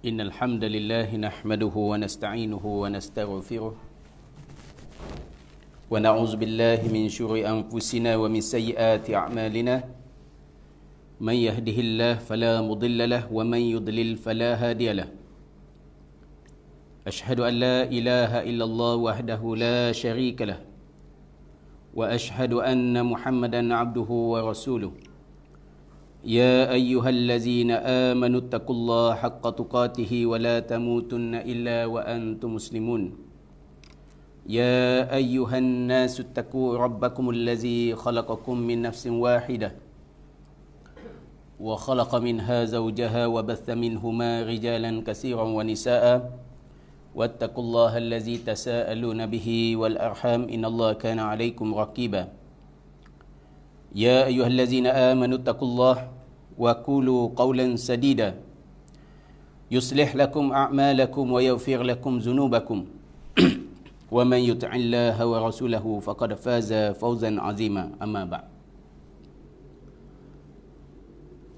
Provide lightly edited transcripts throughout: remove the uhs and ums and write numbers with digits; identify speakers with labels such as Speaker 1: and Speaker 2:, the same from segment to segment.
Speaker 1: إن الحمد لله نحمده ونستعينه ونستغفره ونعوذ بالله من شرور أنفسنا ومن سيئات أعمالنا من يهده الله فلا مضل له ومن يضلل فلا هادي له أشهد أن لا إله إلا الله وحده لا شريك له وأشهد أن محمدا عبده ورسوله يا أيها الذين آمنوا اتقوا الله حق تقاته ولا تموتن إلا وأنتم مسلمون يا أيها الناس اتقوا ربكم الذي خلقكم من نفس واحدة وخلق منها زوجها وبث منهما رجالا كثيرا ونساء واتقوا الله الذي تساءلون به والأرحام إن الله كان عليكم رقيبا يا أيها الذين آمنوا اتقوا الله وقولوا قولا سديدا يصلح لكم أعمالكم ويغفر لكم ذنوبكم ومن يطع الله ورسوله فقد فاز فوزا عظيما أما بعد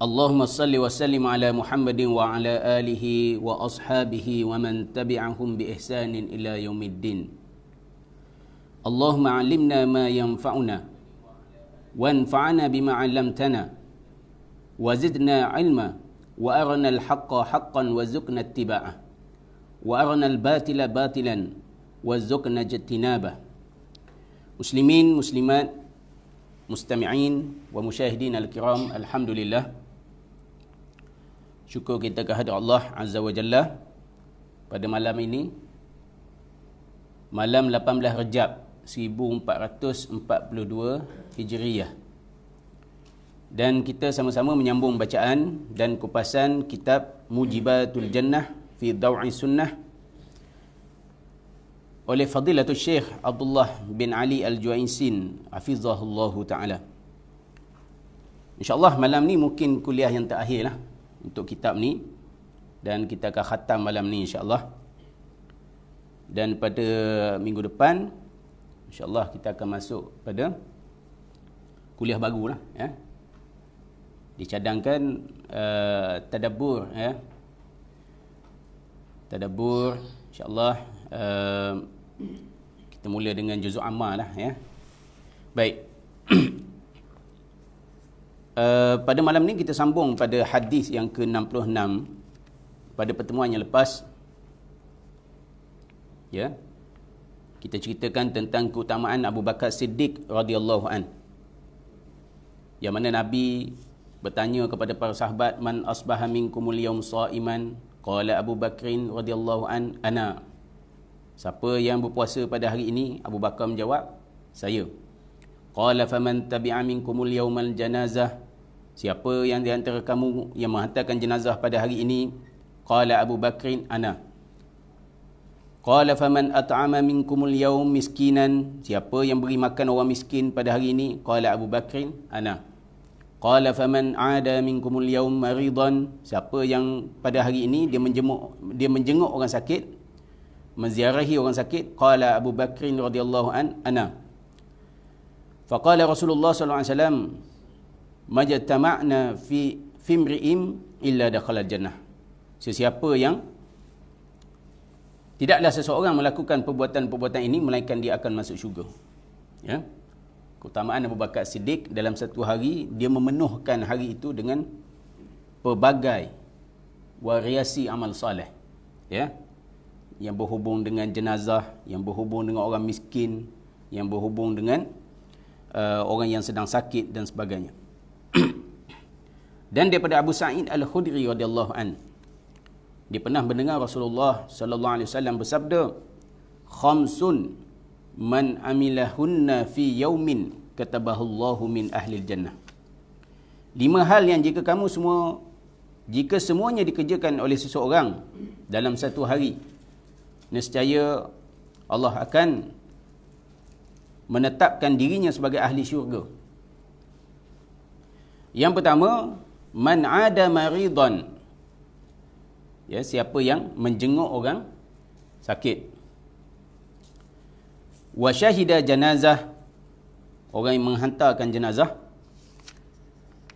Speaker 1: اللهم صل وسلم على محمد وعلى آله وأصحابه ومن تبعهم بإحسان إلى يوم الدين اللهم علمنا ما ينفعنا وانفعنا بما علمتنا وزدنا علما وأرنا الحق حقا وارزقنا اتباعه وأرنا الباطل باطلا وارزقنا اجتنابه مسلمين مسلمات مستمعين ومشاهدين الكرام الحمد لله syukur kita kehadrat Allah Azza wa Jalla pada malam ini, malam 18 Rejab 1442 Hijriyah, dan kita sama-sama menyambung bacaan dan kupasan kitab Mujibatul Jannah fi Daw'i Sunnah oleh Fadilatul Syekh Abdullah bin Ali Al-Juaisin hafizahullahu ta'ala. InsyaAllah malam ni mungkin kuliah yang terakhir lah untuk kitab ni, dan kita akan khatam malam ni insyaAllah. Dan pada minggu depan insyaAllah kita akan masuk pada kuliah baru lah ya. Dicadangkan tadabbur ya. Tadabbur insyaAllah kita mula dengan juzuk amma lah ya. Baik. Pada malam ni kita sambung pada hadis yang ke-66 pada pertemuan yang lepas ya. Kita ceritakan tentang keutamaan Abu Bakar Siddiq radhiyallahu an, yang mana Nabi bertanya kepada para sahabat, man asbaha minkumul yawm sha'iman, qala Abu Bakrin radhiyallahu an ana. Siapa yang berpuasa pada hari ini? Abu Bakar menjawab, saya. Qala faman tabi'a minkumul yawmal janazah, siapa yang di antara kamu yang menghantarkan jenazah pada hari ini? Qala Abu Bakrin ana. Qala faman at'ama minkumul yawm miskinan, siapa yang beri makan orang miskin pada hari ini? Qala Abu Bakrin ana. Qala faman 'ada minkumul yawm maridan, siapa yang pada hari ini dia menjenguk orang sakit, menziarahi orang sakit? Qala Abu Bakrin radhiyallahu an ana. Faqala Rasulullah sallallahu alaihi wasallam majtama'na fi imri'in illa dakhala jannah, sesiapa yang tidaklah seseorang melakukan perbuatan-perbuatan ini melainkan dia akan masuk syurga ya. Keutamaan Abu Bakar Siddiq dalam satu hari dia memenuhkan hari itu dengan pelbagai variasi amal soleh ya, yang berhubung dengan jenazah, yang berhubung dengan orang miskin, yang berhubung dengan orang yang sedang sakit dan sebagainya. Dan daripada Abu Sa'id Al-Khudri radhiyallahu an, dia pernah mendengar Rasulullah sallallahu alaihi wasallam bersabda, khamsun man amilahunna fi yaumin katabahullahu min ahlil jannah. 5 hal yang jika semuanya dikerjakan oleh seseorang dalam satu hari, nescaya Allah akan menetapkan dirinya sebagai ahli syurga. Yang pertama, man 'ada maridan, ya, siapa yang menjenguk orang sakit. Wa syahida janazah, orang yang menghantarkan jenazah.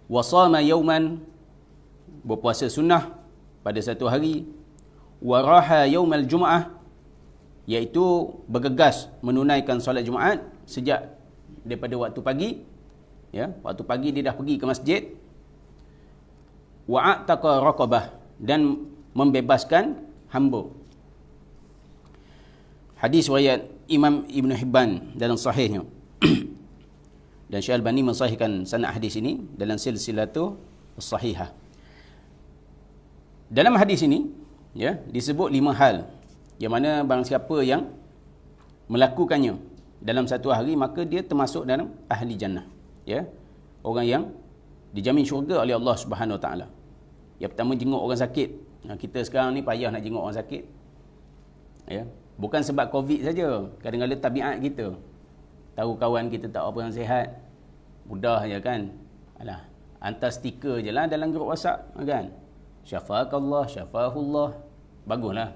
Speaker 1: Wa sama yauman, berpuasa sunnah pada satu hari. waraha yaumal jum'ah, iaitu bergegas menunaikan solat Jumaat sejak daripada waktu pagi, ya, waktu pagi dia dah pergi ke masjid. Wa'ataqa raqabah, dan membebaskan hamba. Hadis riwayat Imam Ibn Hibban dalam sahihnya. Dan Syekh Albani mensahihkan sanad hadis ini dalam silsilatu as-sahihah. Dalam hadis ini, ya, disebut 5 hal yang mana barang siapa yang melakukannya dalam satu hari, maka dia termasuk dalam ahli jannah, ya, orang yang dijamin syurga oleh Allah Subhanahu Wa Taala. Yang pertama, jenguk orang sakit. Kita sekarang ni payah nak jenguk orang sakit, ya, bukan sebab COVID saja, kadang-kadang tabiat kita, tahu kawan kita tak apa yang sihat, mudah je kan, alah, hantar stiker je lah dalam grup WhatsApp kan, syafakallah, syafahullah, baguslah.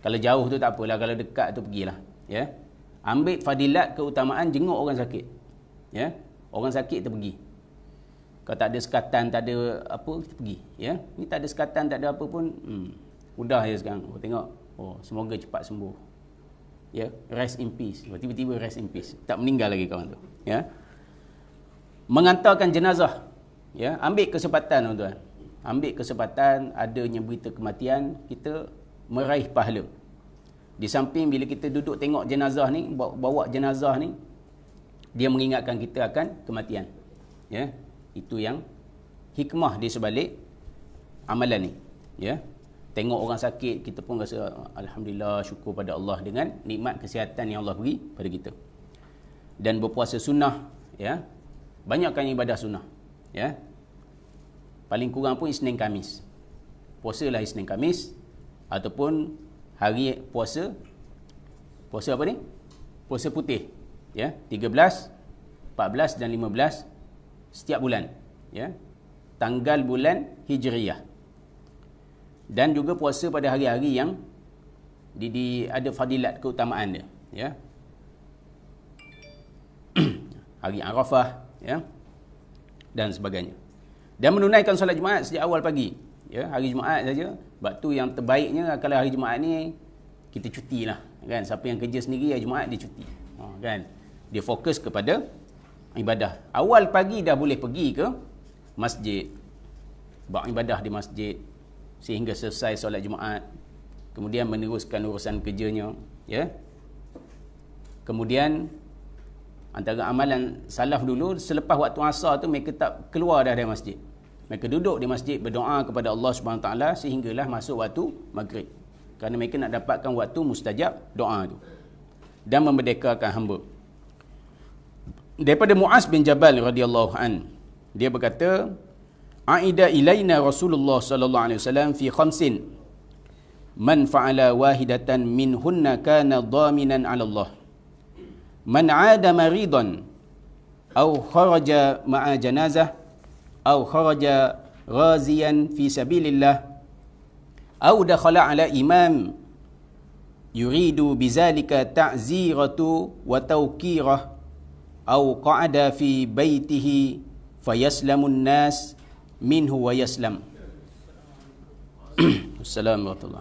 Speaker 1: Kalau jauh tu tak apalah, kalau dekat tu pergilah, ya. Ambil fadilat keutamaan jenguk orang sakit, ya. Orang sakit tu pergi. Kalau tak ada sekatan, tak ada apa, kita pergi, ya. Ni tak ada sekatan, tak ada apa pun, mudah je sekarang. Oh, tengok, oh, semoga cepat sembuh, ya, rest in peace. Tiba-tiba rest in peace, tak meninggal lagi kawan tu, ya. Mengantarkan jenazah, ya, ambil kesempatan tuan-tuan, ambil kesempatan adanya berita kematian, kita meraih pahala. Di samping bila kita duduk tengok jenazah ni, bawa jenazah ni, dia mengingatkan kita akan kematian, ya. Itu yang hikmah di sebalik amalan ni, ya. Tengok orang sakit, kita pun rasa alhamdulillah, syukur pada Allah dengan nikmat kesihatan yang Allah beri pada kita. Dan berpuasa sunnah, ya, banyakkan ibadah sunnah, ya. Paling kurang pun Isnin Khamis, puasalah Isnin Khamis, ataupun hari puasa apa ni, puasa putih, ya, 13, 14 dan 15 setiap bulan, ya, tanggal bulan Hijriyah. Dan juga puasa pada hari-hari yang ada fadilat keutamaan dia, ya. Hari Arafah, ya, dan sebagainya. Dan menunaikan solat Jumaat sejak awal pagi, ya, hari Jumaat saja. Sebab tu yang terbaiknya kalau hari Jumaat ni kita cuti lah, kan. Siapa yang kerja sendiri hari Jumaat dia cuti, kan. Dia fokus kepada ibadah. Awal pagi dah boleh pergi ke masjid, buat ibadah di masjid sehingga selesai solat Jumaat, kemudian meneruskan urusan kerjanya, ya. Kemudian antara amalan salaf dulu, selepas waktu asar tu mereka tak keluar dah dari masjid. Mereka duduk di masjid berdoa kepada Allah Subhanahu Taala sehinggalah masuk waktu maghrib. Kerana mereka nak dapatkan waktu mustajab doa tu dan memerdekakan hamba. Daripada Muaz bin Jabal radhiyallahu an, dia berkata, aida ilaina Rasulullah sallallahu alaihi wasallam fi khamsin man fa'ala wahidatan minhunna kana dhaminan 'ala Allah, man 'ada maridan aw kharaja ma'a janazah aw kharaja ghaziyan fi sabilillah aw dakhala 'ala imam yuridu bizalika ta'ziratu wa tawqirah aw qa'ada fi baitihi fayaslamun nas minhu wa yaslam. Assalamualaikum.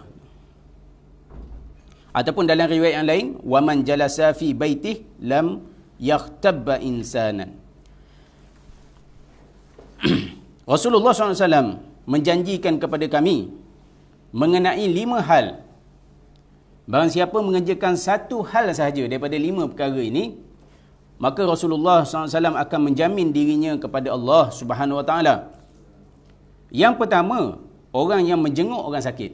Speaker 1: Ataupun dalam riwayat yang lain, wa man jalasa fi baitihi lam yakhtabba insanan. Rasulullah SAW menjanjikan kepada kami mengenai 5 hal. Barang siapa mengerjakan satu hal sahaja daripada 5 perkara ini, maka Rasulullah SAW akan menjamin dirinya kepada Allah Subhanahu Wa Taala. Yang pertama, orang yang menjenguk orang sakit,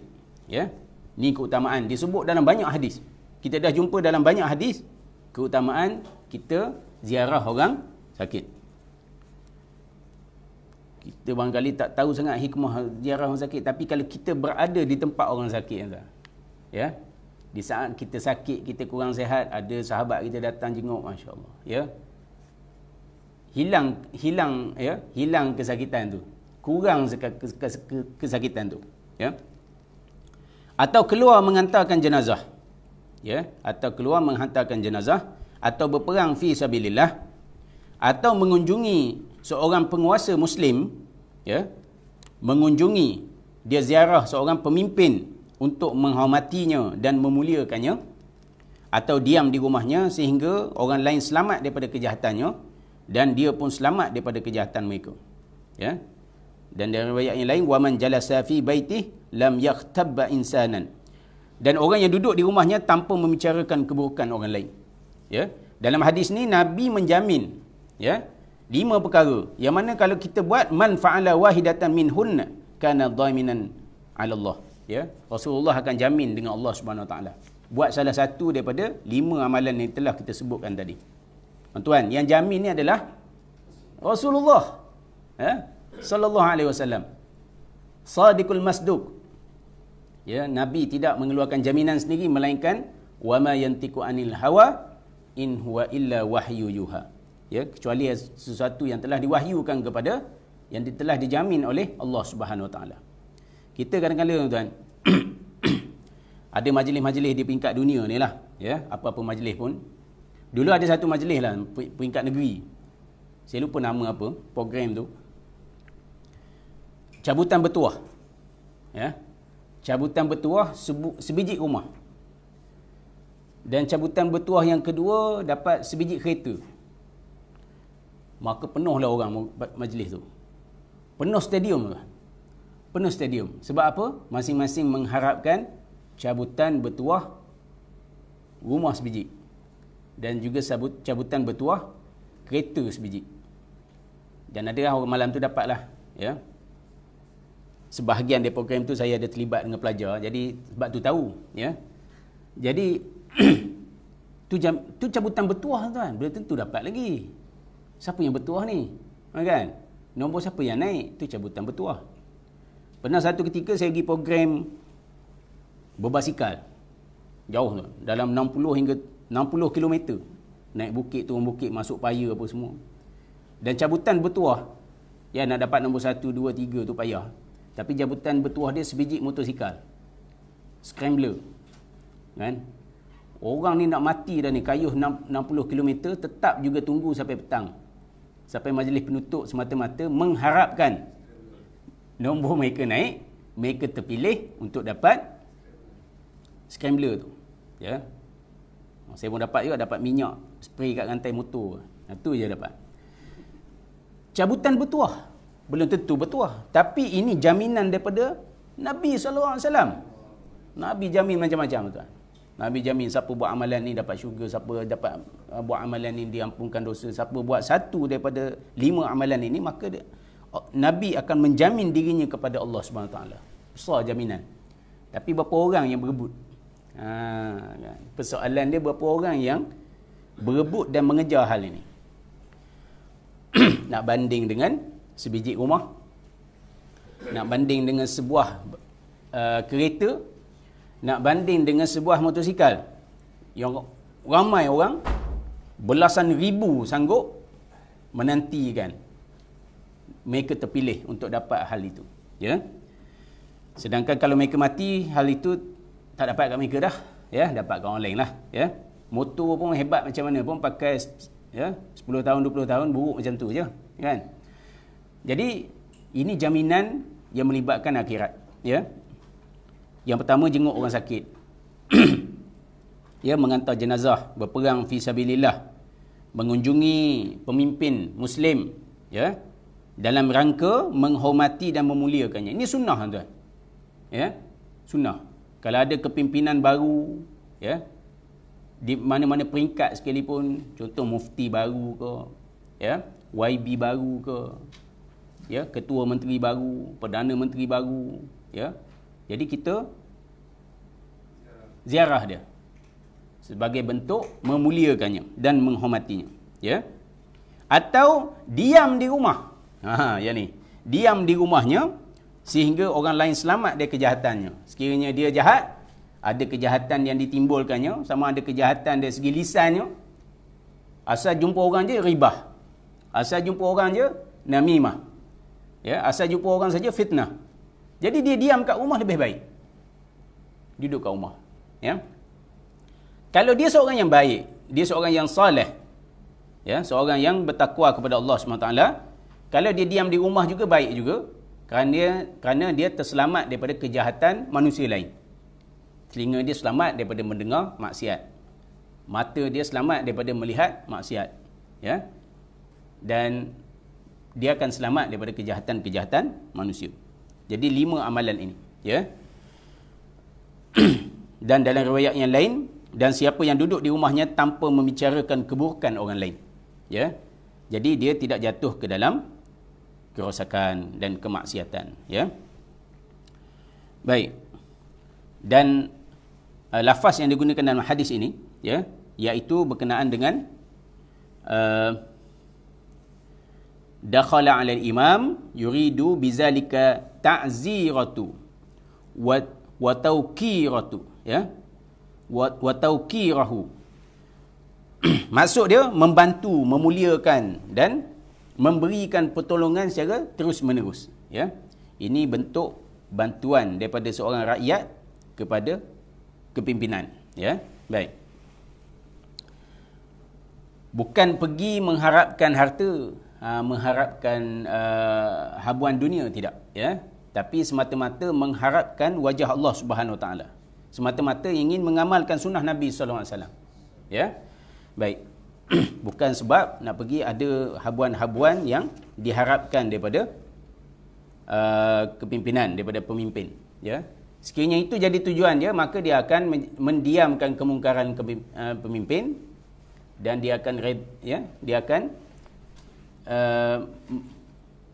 Speaker 1: ya. Ni keutamaan disebut dalam banyak hadis. Kita dah jumpa dalam banyak hadis keutamaan kita ziarah orang sakit. Kita barangkali tak tahu sangat hikmah ziarah orang sakit, tapi kalau kita berada di tempat orang sakit, ya, di saat kita sakit, kita kurang sihat, ada sahabat kita datang jenguk, masya-Allah, ya. Hilang kesakitan tu. Kurang kesakitan tu, ya. Atau keluar mengantarkan jenazah, ya, atau keluar menghantarkan jenazah, atau berperang fi sabilillah, atau mengunjungi seorang penguasa muslim, ya, mengunjungi, dia ziarah seorang pemimpin untuk menghormatinya dan memuliakannya, atau diam di rumahnya sehingga orang lain selamat daripada kejahatannya dan dia pun selamat daripada kejahatan mereka. Ya. Dan dalam riwayat yang lain, waman jalasa fi baitih lam yaghtabba insanan. Dan orang yang duduk di rumahnya tanpa membicarakan keburukan orang lain. Ya. Dalam hadis ni Nabi menjamin, ya, 5 perkara yang mana kalau kita buat, man fa'ala wahidatan minhunna kana dhaminan 'ala Allah. Ya. Rasulullah akan jamin dengan Allah Subhanahu Wa Taala. Buat salah satu daripada 5 amalan yang telah kita sebutkan tadi. Tuan, yang jamin ni adalah Rasulullah, ya, sallallahu alaihi wasallam. Sadiqul masduq. Ya, Nabi tidak mengeluarkan jaminan sendiri melainkan wama yantiqu anil hawa in huwa illa wahyu yuha. Ya, kecuali sesuatu yang telah diwahyukan kepada, yang telah dijamin oleh Allah Subhanahu Wa Taala. Kita kadang-kadang, tuan, ada majlis-majlis di peringkat dunia ni lah, ya, apa-apa majlis pun. Dulu ada satu majlis lah, peringkat negeri. Saya lupa nama apa, program tu. Cabutan bertuah. Ya. Cabutan bertuah sebiji rumah. Dan cabutan bertuah yang kedua dapat sebiji kereta. Maka penuhlah orang majlis tu. Penuh stadium. Penuh stadium. Sebab apa? Masing-masing mengharapkan cabutan bertuah rumah sebiji. Dan juga cabutan bertuah kereta sebiji. Dan ada orang malam tu dapatlah, ya. Sebahagian dari program tu saya ada terlibat dengan pelajar, jadi sebab tu tahu, ya. Jadi tu cabutan bertuah, tuan. Belum tentu dapat lagi. Siapa yang bertuah ni? Kan? Nombor siapa yang naik? Tu cabutan bertuah. Pernah satu ketika saya pergi program berbasikal. Jauh tu, dalam 60 km. Naik bukit, turun bukit, masuk paya apa semua. Dan cabutan bertuah, ya, nak dapat nombor 1, 2, 3 tu payah. Tapi cabutan bertuah dia sebiji motosikal. Scrambler. Kan? Orang ni nak mati dah ni, kayuh 60 km, tetap juga tunggu sampai petang. Sampai majlis penutup semata-mata mengharapkan nombor mereka naik, mereka terpilih untuk dapat scrambler tu. Ya. Saya pun dapat juga, dapat minyak spray kat rantai motor. Itu je dapat. Cabutan bertuah. Belum tentu bertuah. Tapi ini jaminan daripada Nabi SAW. Nabi jamin macam-macam, tuan. Nabi jamin siapa buat amalan ni dapat syurga, siapa dapat buat amalan ni diampunkan dosa, siapa buat satu daripada 5 amalan ini, maka Nabi akan menjamin dirinya kepada Allah SWT. Besar jaminan. Tapi berapa orang yang berebut? Kan? Persoalan dia berapa orang yang berebut dan mengejar hal ini. Nak banding dengan sebiji rumah, nak banding dengan sebuah kereta, nak banding dengan sebuah motosikal yang ramai orang, belasan ribu sanggup menantikan mereka terpilih untuk dapat hal itu, ya. Sedangkan kalau mereka mati, hal itu tak dapat kat mereka dah, ya, dapat kat orang lain lah, ya. Motor pun hebat macam mana pun pakai, ya, 10 tahun 20 tahun buruk macam tu je, kan. Jadi ini jaminan yang melibatkan akhirat, ya. Yang pertama, jenguk orang sakit. Ya, mengantar jenazah, berperang fi sabilillah, mengunjungi pemimpin muslim, ya, dalam rangka menghormati dan memuliakannya. Ini sunnah, tuan. Ya, sunnah. Kalau ada kepimpinan baru, ya, di mana-mana peringkat sekalipun, contoh mufti baru ke, ya, YB baru ke, ya, ketua menteri baru, perdana menteri baru, ya. Jadi kita ziarah dia sebagai bentuk memuliakannya dan menghormatinya, ya. Atau diam di rumah. Ya ni. Diam di rumahnya sehingga orang lain selamat dari kejahatannya. Sekiranya dia jahat, ada kejahatan yang ditimbulkannya, sama ada kejahatan dari segi lisannya, asal jumpa orang je ribah, asal jumpa orang je namimah, ya, asal jumpa orang saja fitnah. Jadi dia diam kat rumah lebih baik. Duduk kat rumah, ya. Kalau dia seorang yang baik, dia seorang yang soleh, ya, seorang yang bertakwa kepada Allah SWT, kalau dia diam di rumah juga baik juga, kerana dia terselamat daripada kejahatan manusia lain. Telinga dia selamat daripada mendengar maksiat. Mata dia selamat daripada melihat maksiat. Ya. Dan dia akan selamat daripada kejahatan-kejahatan manusia. Jadi 5 amalan ini, ya. Dan dalam riwayat yang lain, dan siapa yang duduk di rumahnya tanpa membicarakan keburukan orang lain, ya. Jadi dia tidak jatuh ke dalam kerosakan dan kemaksiatan, ya. Baik. Dan lafaz yang digunakan dalam hadis ini, ya, iaitu berkenaan dengan dakhala 'ala al-imam yuridu bizalika ta'ziratu wa tawqiratu, ya, wa tawqirahu. Maksud dia membantu, memuliakan dan memberikan pertolongan secara terus-menerus, ya. Ini bentuk bantuan daripada seorang rakyat kepada kepimpinan, ya. Baik. Bukan pergi mengharapkan harta, mengharapkan habuan dunia, tidak, ya. Tapi semata-mata mengharapkan wajah Allah Subhanahu Wa Taala. Semata-mata ingin mengamalkan sunnah Nabi sallallahu alaihi wasallam. Ya. Baik. Bukan sebab nak pergi ada habuan-habuan yang diharapkan daripada kepimpinan, daripada pemimpin, ya. Sekiranya itu jadi tujuan dia, maka dia akan mendiamkan kemungkaran pemimpin, dan dia akan, ya, dia akan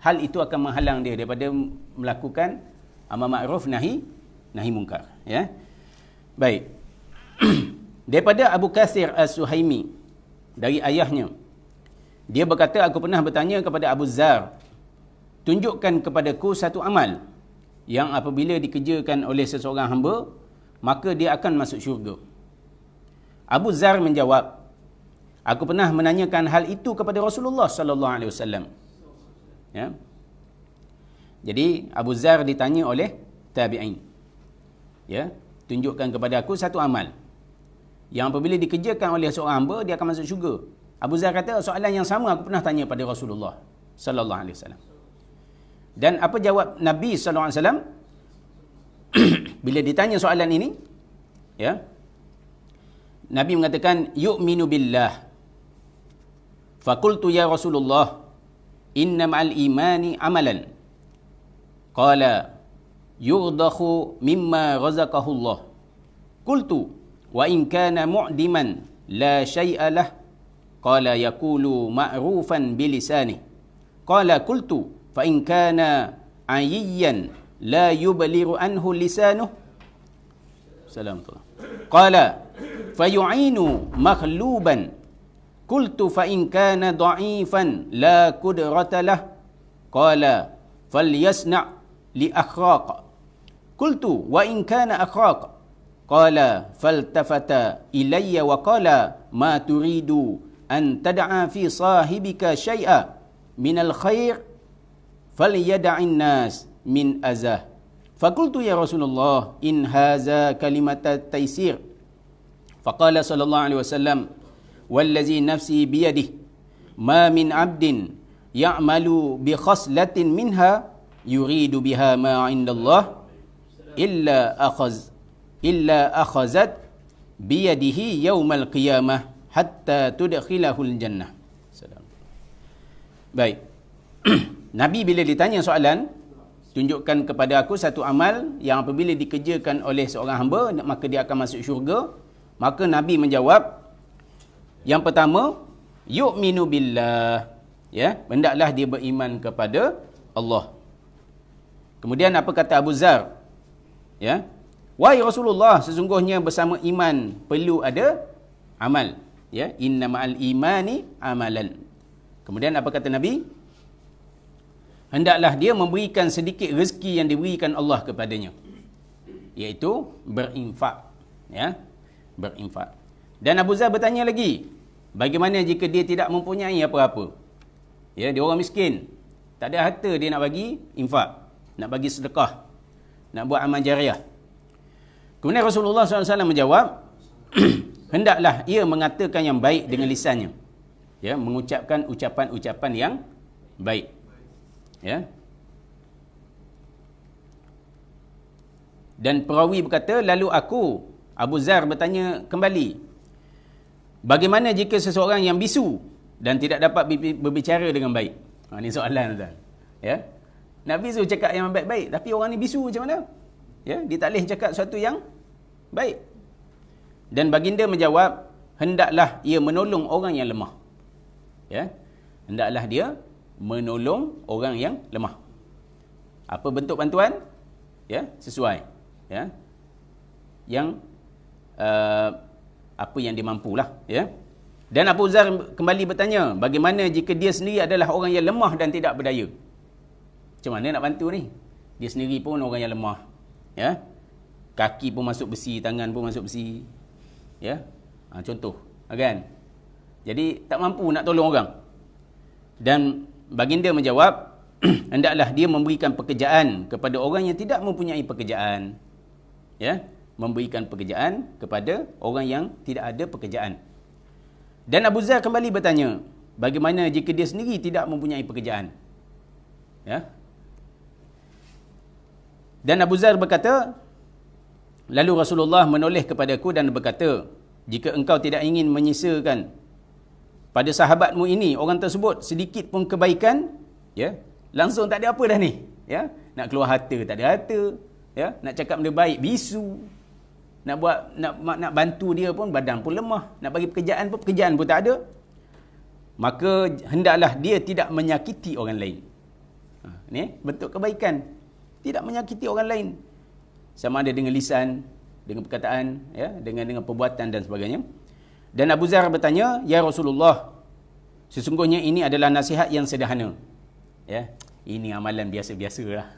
Speaker 1: hal itu akan menghalang dia daripada melakukan amar ma'ruf nahi munkar, ya. Baik. Daripada Abu Katsir As-Suhaimi, dari ayahnya, dia berkata, aku pernah bertanya kepada Abu Zar, tunjukkan kepadaku satu amal yang apabila dikerjakan oleh seseorang hamba, maka dia akan masuk syurga. Abu Zar menjawab, aku pernah menanyakan hal itu kepada Rasulullah sallallahu alaihi wasallam. Ya. Jadi Abu Zar ditanya oleh tabi'in. Ya, tunjukkan kepada aku satu amal yang apabila dikerjakan oleh seorang hamba, dia akan masuk syurga. Abu Zar kata, soalan yang sama aku pernah tanya pada Rasulullah sallallahu alaihi wasallam. Dan apa jawab Nabi sallallahu alaihi wasallam bila ditanya soalan ini? Ya. Nabi mengatakan, yu'minu billah. Faqultu ya Rasulullah, inna ma'al imani amalan. Qala yughdakhu mimma razaqahu Allah. Qultu wa in kana mu'diman la syai'a lah. Qala yaqulu ma'rufan bilisani. Qala qultu fa in kana ayyan la yubliru anhu lisanuh. Salam. Qala fayu'inu makhluban. Qultu fa in kana dha'ifan la qudrata lah. Qala falyasna' li akhraq. Qultu wa in kana akhraq. Qala faltafata ilayya wa qala ma turidu an tad'a fi sahibika syai'a min al-khair falyad'in nas min azah. Faqultu ya Rasulullah, in haza kalimat taysir. Faqala sallallahu alaihi wasallam, wallazi nafsi biyadihi ma min 'abdin ya'malu bi khaslatin minha yuridu biha ma 'indallah illa akhazat biyadihi yaumal qiyamah hatta tudkhilahul jannah. Baik. Nabi bila ditanya soalan, tunjukkan kepada aku satu amal yang apabila dikerjakan oleh seorang hamba, maka dia akan masuk syurga. Maka Nabi menjawab, yang pertama, yu'minu billah. Ya, hendaklah dia beriman kepada Allah. Kemudian apa kata Abu Zar? Ya, wahai Rasulullah, sesungguhnya bersama iman perlu ada amal. Ya, inna ma'al imani amalan. Kemudian apa kata Nabi? Hendaklah dia memberikan sedikit rezeki yang diberikan Allah kepadanya, iaitu berinfak. Ya, berinfak. Dan Abu Zar bertanya lagi, bagaimana jika dia tidak mempunyai apa-apa? Ya, dia orang miskin, tak ada harta dia nak bagi infak, nak bagi sedekah, nak buat amal jariah. Kemudian Rasulullah SAW menjawab, hendaklah ia mengatakan yang baik dengan lisannya. Ya, mengucapkan ucapan-ucapan yang baik. Ya. Dan perawi berkata, lalu aku, Abu Zar bertanya kembali, bagaimana jika seseorang yang bisu dan tidak dapat berbicara dengan baik? Ini soalan, tuan. Ya. Nak bisu cakap yang baik-baik, tapi orang ni bisu macam mana? Ya, dia tak boleh cakap sesuatu yang baik. Dan baginda menjawab, hendaklah ia menolong orang yang lemah. Ya. Hendaklah dia menolong orang yang lemah. Apa bentuk bantuan? Ya, sesuai. Ya. Yang apa yang dia mampulah, ya. Dan Abu Zar kembali bertanya, bagaimana jika dia sendiri adalah orang yang lemah dan tidak berdaya? Macam mana nak bantu ni? Dia sendiri pun orang yang lemah. Ya. Kaki pun masuk besi, tangan pun masuk besi. Ya. Contoh, kan? Jadi tak mampu nak tolong orang. Dan baginda menjawab, hendaklah dia memberikan pekerjaan kepada orang yang tidak mempunyai pekerjaan. Ya, memberikan pekerjaan kepada orang yang tidak ada pekerjaan. Dan Abu Zar kembali bertanya, bagaimana jika dia sendiri tidak mempunyai pekerjaan? Ya. Dan Abu Zar berkata, lalu Rasulullah menoleh kepadaku dan berkata, jika engkau tidak ingin menyisakan pada sahabatmu ini, orang tersebut, sedikit pun kebaikan, ya, langsung tak ada apa dah ni. Ya, nak keluar harta, tak ada harta. Ya, nak cakap benda baik, bisu. Nak bantu dia pun, badan pun lemah. Nak bagi pekerjaan pun tak ada. Maka hendaklah dia tidak menyakiti orang lain. Ni bentuk kebaikan. Tidak menyakiti orang lain. Sama ada dengan lisan, dengan perkataan, ya, dengan perbuatan dan sebagainya. Dan Abu Zar bertanya, ya Rasulullah, sesungguhnya ini adalah nasihat yang sederhana. Ya, ini amalan biasa-biasa lah.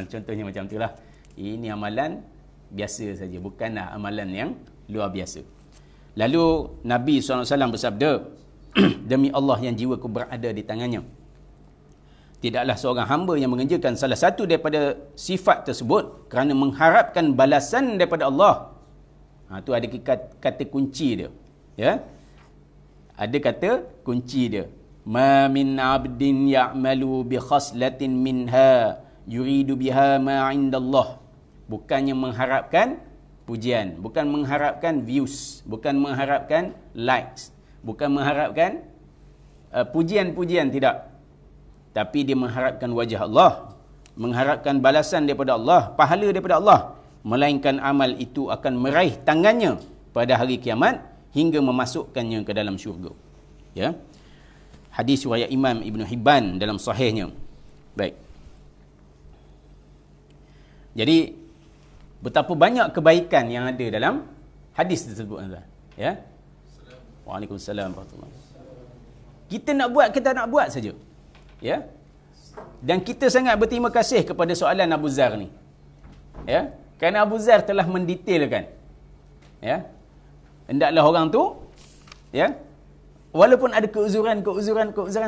Speaker 1: Contohnya macam itulah. Ini amalan biasa saja, bukanlah amalan yang luar biasa. Lalu Nabi SAW bersabda, demi Allah yang jiwaku berada di tangannya, tidaklah seorang hamba yang mengerjakan salah satu daripada sifat tersebut kerana mengharapkan balasan daripada Allah. Tu ada kata kunci dia. Ya, ada kata kunci dia. Ma min abdin ya'malu bi khaslatin minha yuridu biha ma 'indallah. Bukannya mengharapkan pujian, bukan mengharapkan views, bukan mengharapkan likes, bukan mengharapkan pujian-pujian, tidak. Tapi dia mengharapkan wajah Allah, mengharapkan balasan daripada Allah, pahala daripada Allah, melainkan amal itu akan meraih tangannya pada hari kiamat hingga memasukkannya ke dalam syurga. Ya. Hadis riwayat Imam Ibn Hibban dalam sahihnya. Baik. Jadi betapa banyak kebaikan yang ada dalam hadis tersebut, ya. Waalaikumsalam warahmatullahi. Kita nak buat, kita nak buat saja. Ya. Dan kita sangat berterima kasih kepada soalan Abu Zar ni. Ya. Kerana Abu Zar telah mendetailkan. Ya. Hendaklah orang tu, ya, walaupun ada keuzuran,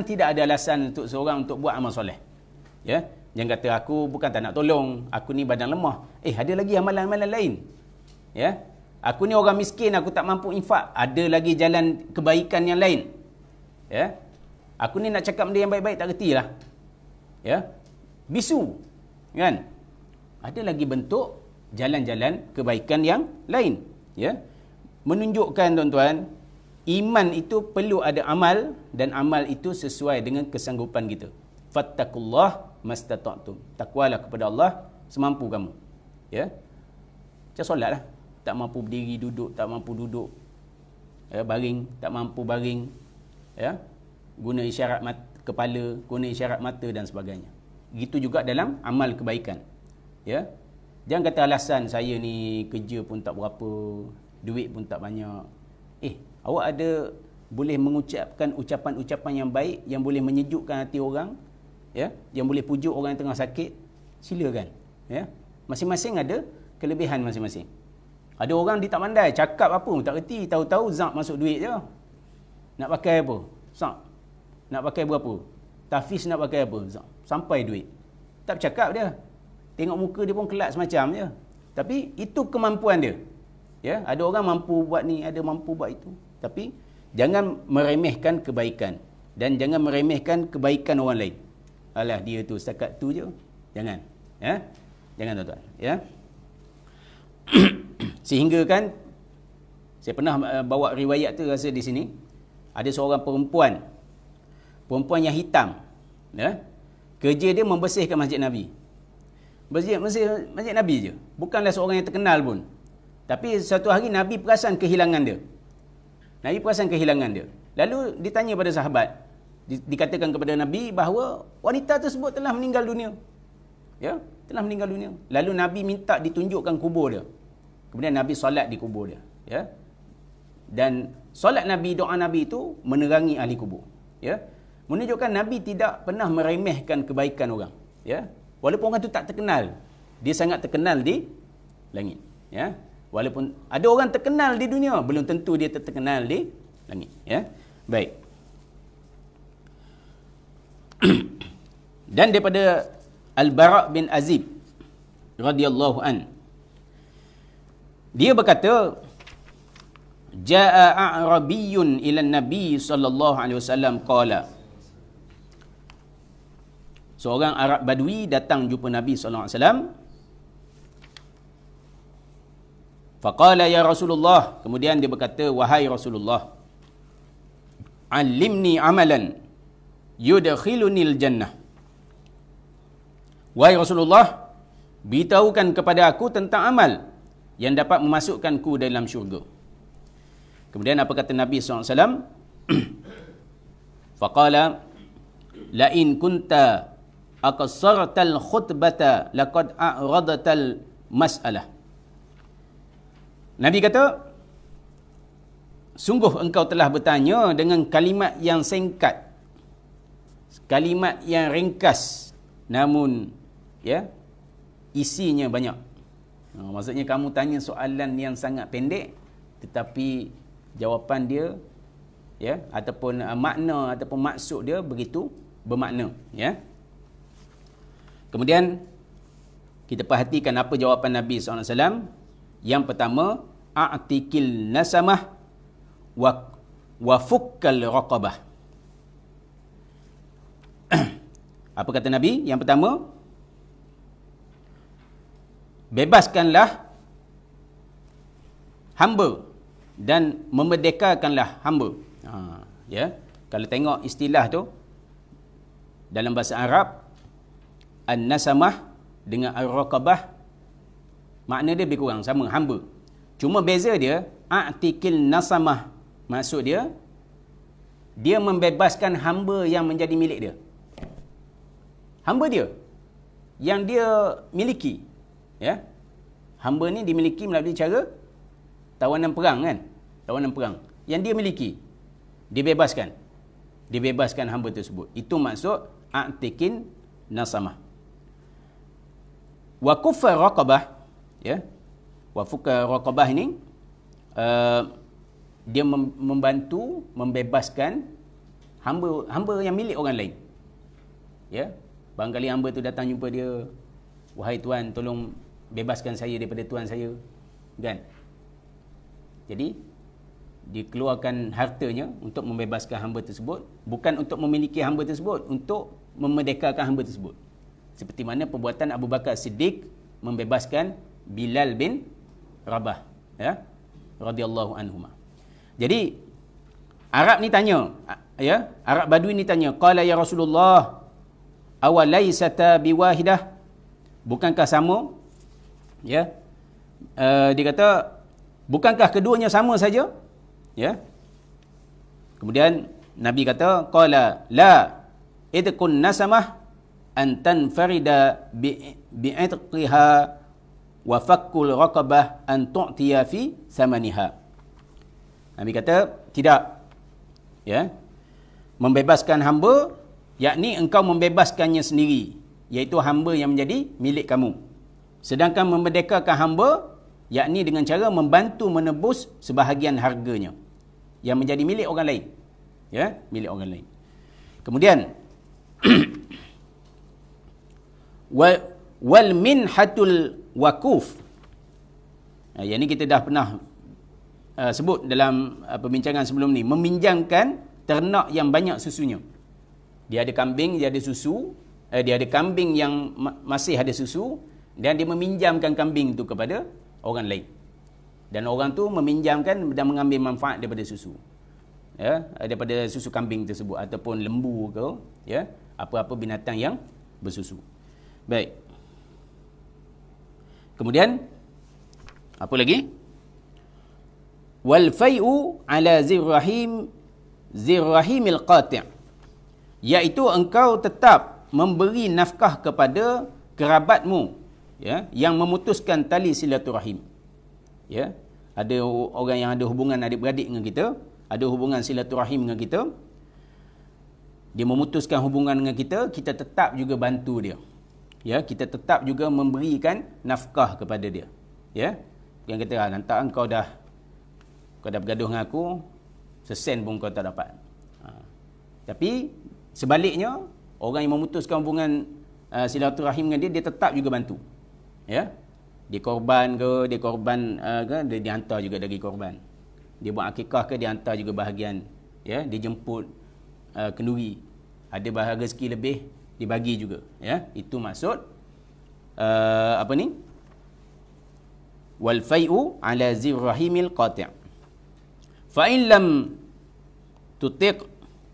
Speaker 1: tidak ada alasan untuk seorang untuk buat amal soleh. Ya. Jangan kata aku bukan tak nak tolong, aku ni badan lemah. Ada lagi amalan-amalan lain. Ya. Aku ni orang miskin, aku tak mampu infak, ada lagi jalan kebaikan yang lain. Ya. Aku ni nak cakap benda yang baik-baik tak retilah. Ya. Bisu. Kan? Ada lagi bentuk jalan-jalan kebaikan yang lain. Ya. Menunjukkan, tuan-tuan, iman itu perlu ada amal, dan amal itu sesuai dengan kesanggupan kita. Fattakullah mastata'tum. Takwalah kepada Allah semampu kamu. Ya. Macam solat lah. Tak mampu berdiri, duduk, tak mampu duduk. Ya, baring, tak mampu baring. Ya. Guna isyarat kepala, guna isyarat mata dan sebagainya. Gitu juga dalam amal kebaikan. Ya. Jangan kata alasan saya ni kerja pun tak berapa, duit pun tak banyak. Awak ada boleh mengucapkan ucapan-ucapan yang baik, yang boleh menyejukkan hati orang, ya, yang boleh pujuk orang yang tengah sakit, silakan. Ya. Masing-masing ada kelebihan masing-masing. Ada orang dia tak pandai, cakap apa pun tak reti, tahu-tahu zak masuk duit je. Nak pakai apa? Zak. Nak pakai berapa? Tafiz nak pakai apa? Zak. Sampai duit. Tak bercakap dia. Tengok muka dia pun kelak semacam je. Tapi itu kemampuan dia. Ya, ada orang mampu buat ni, ada mampu buat itu. Tapi jangan meremehkan kebaikan, dan jangan meremehkan kebaikan orang lain. Alah, dia tu setakat tu je. Jangan. Ya. Jangan, tuan-tuan. Ya. Sehingga kan, saya pernah bawa riwayat tu rasa di sini, ada seorang perempuan yang hitam, ya, kerja dia membersihkan masjid Nabi. Masjid Nabi je. Bukanlah seorang yang terkenal pun. Tapi satu hari Nabi perasan kehilangan dia. Lalu ditanya pada sahabat, dikatakan kepada Nabi bahawa wanita tersebut telah meninggal dunia. Ya, telah meninggal dunia. Lalu Nabi minta ditunjukkan kubur dia. Kemudian Nabi solat di kubur dia. Ya. Dan solat Nabi, doa Nabi itu menerangi ahli kubur. Ya. Menunjukkan Nabi tidak pernah meremehkan kebaikan orang. Ya. Walaupun orang itu tak terkenal, dia sangat terkenal di langit. Ya. Walaupun ada orang terkenal di dunia, belum tentu dia terkenal di langit. Ya. Baik. Dan daripada Al-Bara' bin Azib radhiyallahu an, dia berkata, Ja'a a'rabiyyun ila Nabi sallallahu alaihi wasallam qala. Seorang Arab Badui datang jumpa Nabi sallallahu alaihi wasallam. Faqala ya Rasulullah, kemudian dia berkata, wahai Rasulullah, allimni amalan yudkhilunil jannah. Wahai Rasulullah, beritahukan kepada aku tentang amal yang dapat memasukkanku dalam syurga. Kemudian apa kata Nabi SAW? Faqala, la in kunta aqsartal khutbata laqad a'radatal mas'alah. Nabi kata, sungguh engkau telah bertanya dengan kalimat yang singkat, kalimat yang ringkas, namun ya, isinya banyak. Maksudnya kamu tanya soalan yang sangat pendek, tetapi jawapan dia, ya, ataupun makna ataupun maksud dia begitu bermakna. Ya. Kemudian kita perhatikan apa jawapan Nabi SAW. Yang pertama, a'tikil nasamah wa fukkal raqabah. Apa kata Nabi? Yang pertama, bebaskanlah hamba dan memerdekakanlah hamba. Ya, kalau tengok istilah tu dalam bahasa Arab, an-nasamah dengan ar-raqabah makna dia lebih kurang sama, hamba. Cuma beza dia, a'tikil nasamah, maksud dia membebaskan hamba yang menjadi milik dia. Hamba dia yang dia miliki. Ya. Hamba ni dimiliki melalui cara tawanan perang kan? Tawanan perang. Yang dia miliki, dibebaskan hamba tersebut. Itu maksud a'tikin nasamah. Wa kuffa raqabah, ya. Wa fukka raqabah ini dia membantu membebaskan hamba yang milik orang lain. Ya. Barangkali hamba tu datang jumpa dia, wahai tuan, tolong bebaskan saya daripada tuan saya, kan? Jadi dikeluarkan hartanya untuk membebaskan hamba tersebut, bukan untuk memiliki hamba tersebut, untuk memerdekakan hamba tersebut. Seperti mana perbuatan Abu Bakar Siddiq membebaskan Bilal bin Rabah, ya, radhiyallahu anhuma. Jadi Arab ni tanya, ya, Arab Badui ni tanya, qala ya Rasulullah, awalaysata biwahidah, bukankah sama? Ya. Dia kata, bukankah keduanya sama saja? Ya. Kemudian Nabi kata, qala la idkun nasamah an tanfarida bi'itqiha wa fakkul raqabah an tu'tiya fi samaniha. Nabi kata, tidak. Ya. Membebaskan hamba, yakni engkau membebaskannya sendiri, iaitu hamba yang menjadi milik kamu. Sedangkan memerdekakan hamba, yakni dengan cara membantu menebus sebahagian harganya yang menjadi milik orang lain. Ya, milik orang lain. Kemudian wal minhatul waquf. Yang ini kita dah pernah sebut dalam perbincangan sebelum ni, meminjamkan ternak yang banyak susunya. Dia ada kambing, dia ada susu, dia ada kambing yang masih ada susu, dan dia meminjamkan kambing itu kepada orang lain. Dan orang tu meminjamkan dan mengambil manfaat daripada susu. Ya, daripada susu kambing tersebut ataupun lembu ke, ya, apa-apa binatang yang bersusu. Baik. Kemudian apa lagi? Wal fai'u ala zirrahimil qati', iaitu engkau tetap memberi nafkah kepada kerabatmu, ya, yang memutuskan tali silaturahim. Ya, ada orang yang ada hubungan adik-beradik dengan kita, ada hubungan silaturahim dengan kita, dia memutuskan hubungan dengan kita, kita tetap juga bantu dia. Ya, kita tetap juga memberikan nafkah kepada dia. Ya, yang kata nanti kau dah bergaduh dengan aku, sesen pun kau tak dapat. Tapi sebaliknya, orang yang memutuskan hubungan silaturahim dengan dia, dia tetap juga bantu. Ya, dia korban ke, dia hantar juga dari korban. Dia buat akikah ke, dia hantar juga bahagian. Ya, dia jemput kenduri. Ada bahagian rezeki lebih, dibagi juga. Ya, itu maksud apa ni? Wal fai'u ala zirrahimil qati'. Fa in lam tutiq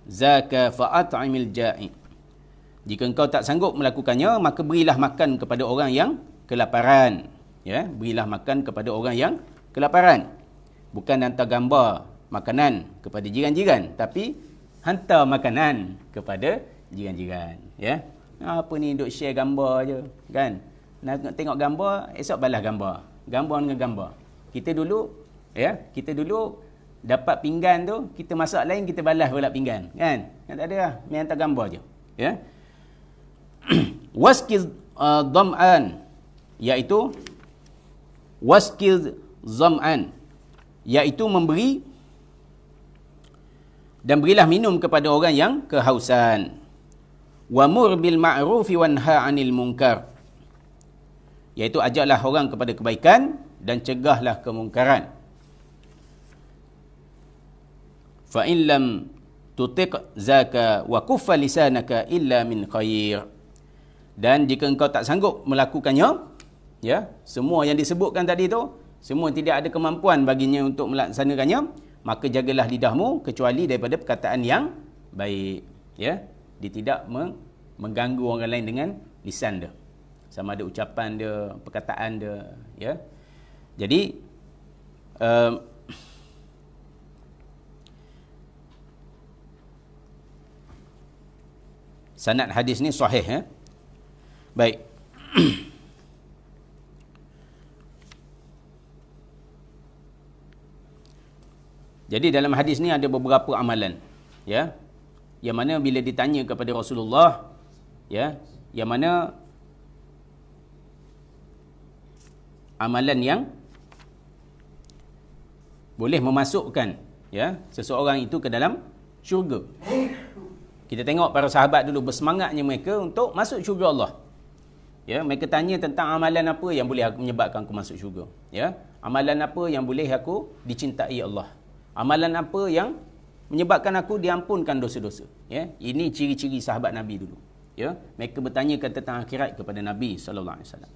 Speaker 1: zaka fa'at'imil ja'i. Jika engkau tak sanggup melakukannya, maka berilah makan kepada orang yang kelaparan. Ya, berilah makan kepada orang yang kelaparan. Bukan hantar gambar makanan kepada jiran-jiran, tapi hantar makanan kepada jiran-jiran. Ya, apa ni duk share gambar je, kan? Nak tengok gambar, esok balas gambar. Gambar dengan gambar. Kita dulu dapat pinggan tu, kita masak lain, kita balas pula pinggan, kan? Kan tak ada lah, main hantar gambar je. Ya. Waskiz dham'an, iaitu waskiz zam'an, iaitu memberi dan berilah minum kepada orang yang kehausan. Wamur bil ma'rufi wanha 'anil munkar, iaitu ajaklah orang kepada kebaikan dan cegahlah kemungkaran. Fa in lam tutiq zaka wa kuffa lisanaka illa min khair. Dan jika engkau tak sanggup melakukannya, ya, semua yang disebutkan tadi tu, semua tidak ada kemampuan baginya untuk melaksanakannya, maka jagalah lidahmu kecuali daripada perkataan yang baik. Ya, dia tidak mengganggu orang lain dengan lisan dia, sama ada ucapan dia, perkataan dia. Ya, jadi sanad hadis ni sahih. Ya, baik. Jadi dalam hadis ni ada beberapa amalan, ya, yang mana bila ditanya kepada Rasulullah, ya, yang mana amalan yang boleh memasukkan, ya, seseorang itu ke dalam syurga. Kita tengok para sahabat dulu bersemangatnya mereka untuk masuk syurga Allah. Ya, mereka tanya tentang amalan apa yang boleh menyebabkan aku masuk syurga. Ya, amalan apa yang boleh aku dicintai Allah. Amalan apa yang menyebabkan aku diampunkan dosa-dosa. Ya, ini ciri-ciri sahabat Nabi dulu. Ya, mereka bertanya tentang akhirat kepada Nabi sallallahu alaihi wasallam.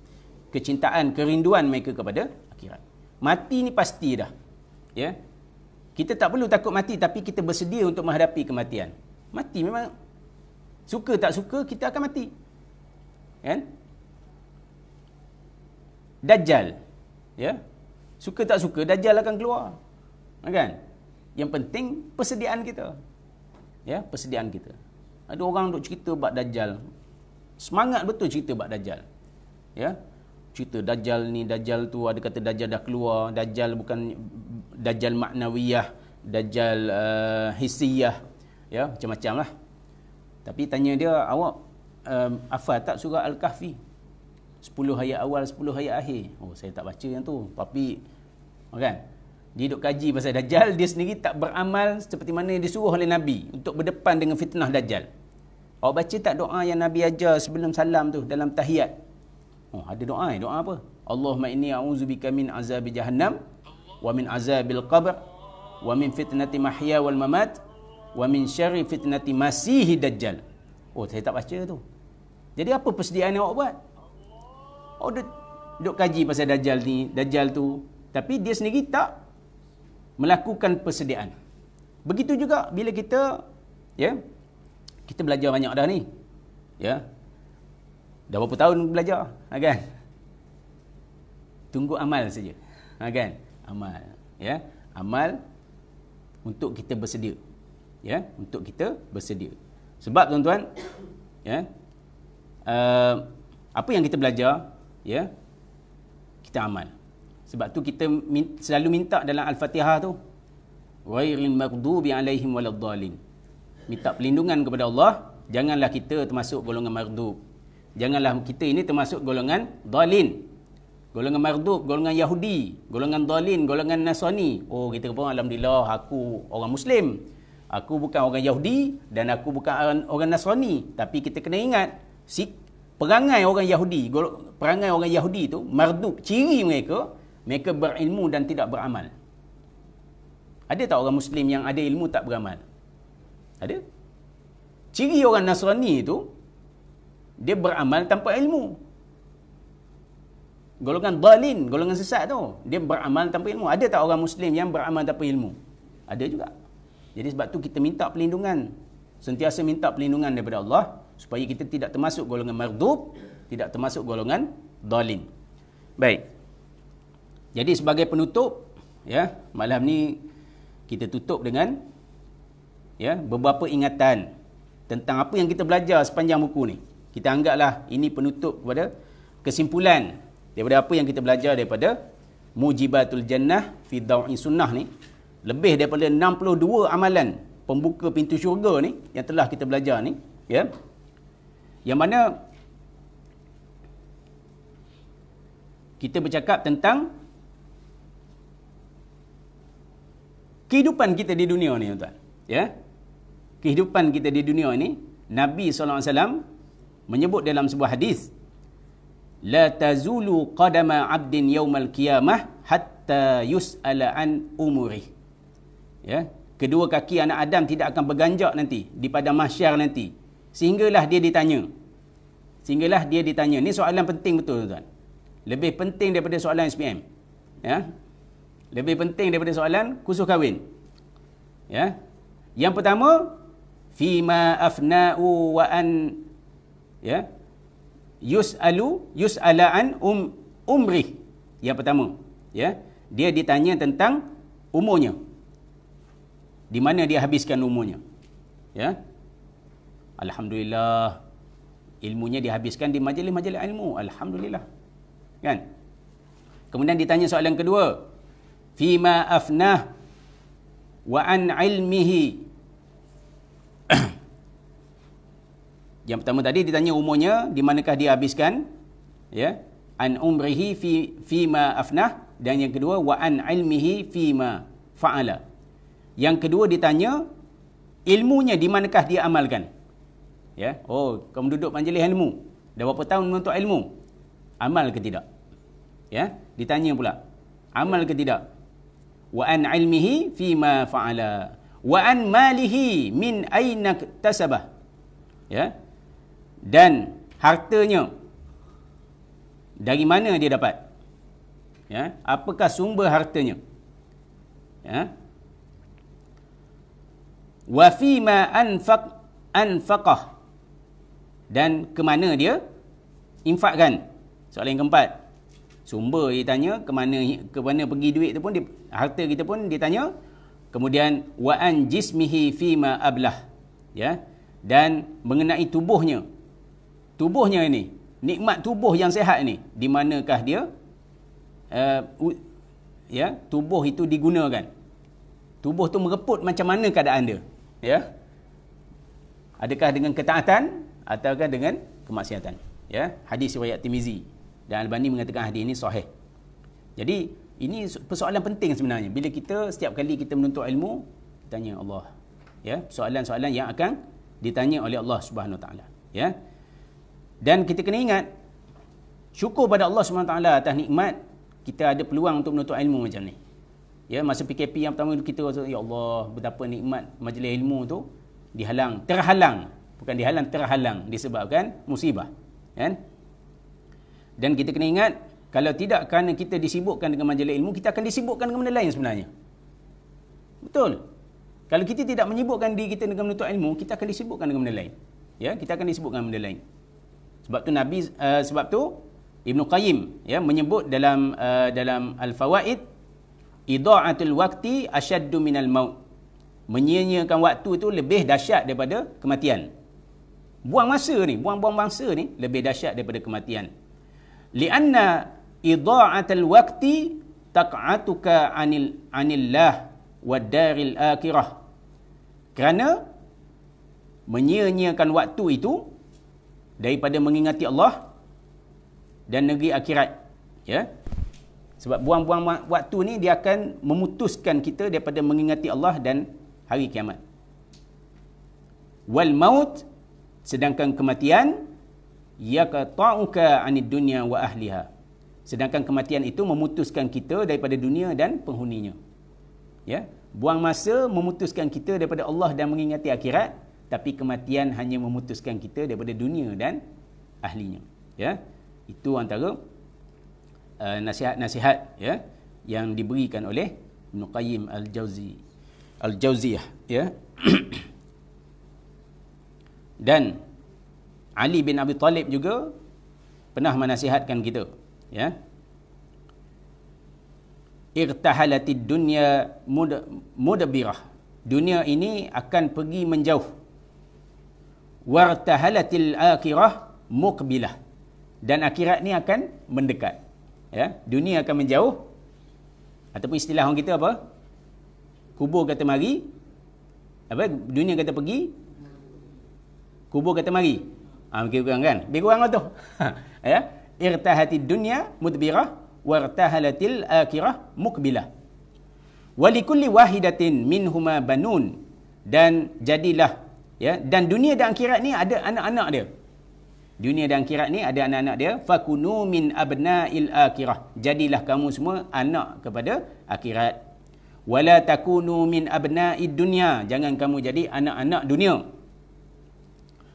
Speaker 1: Kecintaan, kerinduan mereka kepada akhirat. Mati ni pasti dah. Ya. Kita tak perlu takut mati, tapi kita bersedia untuk menghadapi kematian. Mati memang, suka tak suka kita akan mati. Kan? Dajjal. Ya. Suka tak suka Dajjal akan keluar. Kan? Yang penting persediaan kita. Ya, persediaan kita. Ada orang duk cerita bab Dajjal. Semangat betul cerita bab Dajjal. Ya. Cerita Dajjal ni, Dajjal tu, ada kata Dajjal dah keluar. Dajjal bukan Dajjal maknawiyah, Dajjal hissiyah. Ya, macam-macam lah. Tapi tanya dia, awak hafal tak surah Al-Kahfi? 10 ayat awal, 10 ayat akhir. Oh, saya tak baca yang tu. Tapi, kan? Dia duk kaji pasal Dajjal, dia sendiri tak beramal seperti mana yang disuruh oleh Nabi untuk berdepan dengan fitnah Dajjal. Awak baca tak doa yang Nabi ajar sebelum salam tu dalam tahiyat? Oh, ada doa. Doa apa? Allahumma inni a'udzubika min azabi jahannam wa min azabil qabr wa min fitnati mahya wal mamat wa min syarri fitnati masihi dajjal. Oh, saya tak baca tu. Jadi apa persediaan yang awak buat? Oh, duk kaji pasal Dajjal ni, Dajjal tu. tapi dia sendiri tak melakukan persediaan. Begitu juga bila kita kita belajar banyak dah ni. Ya. Dah berapa tahun belajar, kan? Tunggu amal saja. Kan? Amal, ya. Amal untuk kita bersedia. Ya, untuk kita bersedia. Sebab tuan-tuan, ya. Apa yang kita belajar, ya, kita amal. Sebab tu kita selalu minta dalam Al-Fatihah tu, ghairil maghdubi alaihim waladdallin. Minta perlindungan kepada Allah, janganlah kita termasuk golongan maghdub. Janganlah kita ini termasuk golongan dalin. Golongan maghdub, golongan Yahudi, golongan dalin, golongan Nasrani. Oh, kita pun alhamdulillah aku orang Muslim. Aku bukan orang Yahudi dan aku bukan orang Nasrani. Tapi kita kena ingat, perangai orang Yahudi, perangai orang Yahudi tu maghdub, ciri mereka berilmu dan tidak beramal. Ada tak orang Muslim yang ada ilmu tak beramal? Ada. Ciri orang Nasrani itu, dia beramal tanpa ilmu. Golongan dalin, golongan sesat tu, dia beramal tanpa ilmu. Ada tak orang Muslim yang beramal tanpa ilmu? Ada juga. Jadi sebab tu kita minta perlindungan. Sentiasa minta perlindungan daripada Allah, supaya kita tidak termasuk golongan maghdub, tidak termasuk golongan dalin. Baik. Jadi sebagai penutup, ya, malam ni kita tutup dengan beberapa ingatan tentang apa yang kita belajar sepanjang buku ni. Kita anggaplah ini penutup kepada kesimpulan daripada apa yang kita belajar daripada Mujibatul Jannah fi Daw'i Sunnah ni. Lebih daripada 62 amalan pembuka pintu syurga ni yang telah kita belajar ni, ya. Yang mana kita bercakap tentang kehidupan kita di dunia ni, tuan. Ya. Kehidupan kita di dunia ni, Nabi SAW menyebut dalam sebuah hadis, la tazulu qadama 'abdin yaumal qiyamah hatta yus'ala an umurih. Ya, kedua kaki anak Adam tidak akan berganjak nanti di padang mahsyar nanti sehinggalah dia ditanya. Ini soalan penting betul, tuan. Lebih penting daripada soalan SPM. Ya. Lebih penting daripada soalan kursus kahwin. Ya. Yang pertama, fima afna'u wa an yus'ala an umrih. Yang pertama, ya, dia ditanya tentang umurnya. Di mana dia habiskan umurnya. Ya. Alhamdulillah, ilmunya dihabiskan di majlis-majlis ilmu. Alhamdulillah. Kan? Kemudian ditanya soalan kedua, fima afnah wa an ilmihi. Yang pertama tadi ditanya umurnya, di manakah dia habiskan, ya, an umrihi fima afnah, dan yang kedua wa an ilmihi fima fa'ala. Yang kedua ditanya ilmunya, di manakah dia amalkan. Ya, oh, kamu duduk majlis ilmu, dah berapa tahun menuntut ilmu, amal ke tidak? Ya, ditanya pula, amal ke tidak? Wa an ilmihi fima fa'ala wa an malihi min aina iktasabah. Ya. Dan hartanya dari mana dia dapat? Ya, apakah sumber hartanya? Ya. Wa fima anfaqah, dan ke mana dia infakkan. Soalan yang keempat, sumber dia tanya, ke mana pergi duit tu pun harta kita pun ditanya. Kemudian wa an jismihi fima ablah, ya, dan mengenai tubuhnya ini, nikmat tubuh yang sihat ni, di manakah dia ya, tubuh itu digunakan. Tubuh tu mereput macam mana keadaan dia, ya, adakah dengan ketaatan ataukah dengan kemaksiatan. Ya, hadis riwayat Tirmizi, dan Albani mengatakan hadis ini sahih. Jadi ini persoalan penting sebenarnya. Bila kita setiap kali kita menuntut ilmu, tanya Allah, ya, soalan-soalan yang akan ditanya oleh Allah Subhanahu Wa Taala, ya. Dan kita kena ingat, syukur pada Allah Subhanahu Wa Taala atas nikmat kita ada peluang untuk menuntut ilmu macam ni. Ya, masa PKP yang pertama kita rasa, ya Allah, betapa nikmat majlis ilmu tu terhalang disebabkan musibah, kan? Dan kita kena ingat, Kalau tidak kerana kita disibukkan dengan majalah ilmu, kita akan disibukkan dengan benda lain sebenarnya. Betul. Kalau kita tidak menyibukkan diri kita dengan menuntut ilmu, kita akan disibukkan dengan benda lain. Ya, kita akan disibukkan dengan benda lain. Sebab tu Ibnu Qayyim ya menyebut dalam Al-Fawaid, idha'atul waqti asyaddu minal maut. Menyia-nyiakan waktu itu lebih dahsyat daripada kematian. Buang masa ni, buang-buang masa ni lebih dahsyat daripada kematian. Lianna idha'atul waqti taq'atuka anillah wad daril akhirah. Kerana menyia-nyiakan waktu itu daripada mengingati Allah dan negeri akhirat. Ya. Sebab buang-buang waktu ni dia akan memutuskan kita daripada mengingati Allah dan hari kiamat. Wal maut, sedangkan kematian, yaqta'uka 'anid dunya wa ahliha. Sedangkan kematian itu memutuskan kita daripada dunia dan penghuninya. Ya, buang masa memutuskan kita daripada Allah dan mengingati akhirat, tapi kematian hanya memutuskan kita daripada dunia dan ahlinya. Ya, itu antara nasihat-nasihat ya yang diberikan oleh Ibnu Qayyim Al-Jauziyah ya. Dan Ali bin Abi Talib juga pernah menasihatkan kita ya. Irtahalatid dunya mudbirah. Dunia ini akan pergi menjauh. Wartahalatil akhirah muqbilah. Dan akhirat ni akan mendekat. Ya, dunia akan menjauh. Ataupun istilah orang kita apa? Kubur kata mari. Apa? Dunia kata pergi. Kubur kata mari. Lebih kurang kan? Lebih kurang lah tu. Ya. Irtahatid dunya mudbirah wartahalatil akhirah muqbilah. Walikulli wahidatin minhuma banun. Dan jadilah ya, dan dunia dan akhirat ni ada anak-anak dia. Dunia dan akhirat ni ada anak-anak dia. Fakunu min abna'il akhirah. Jadilah kamu semua anak kepada akhirat. Wala takunu min abna'id dunya. Jangan kamu jadi anak-anak dunia.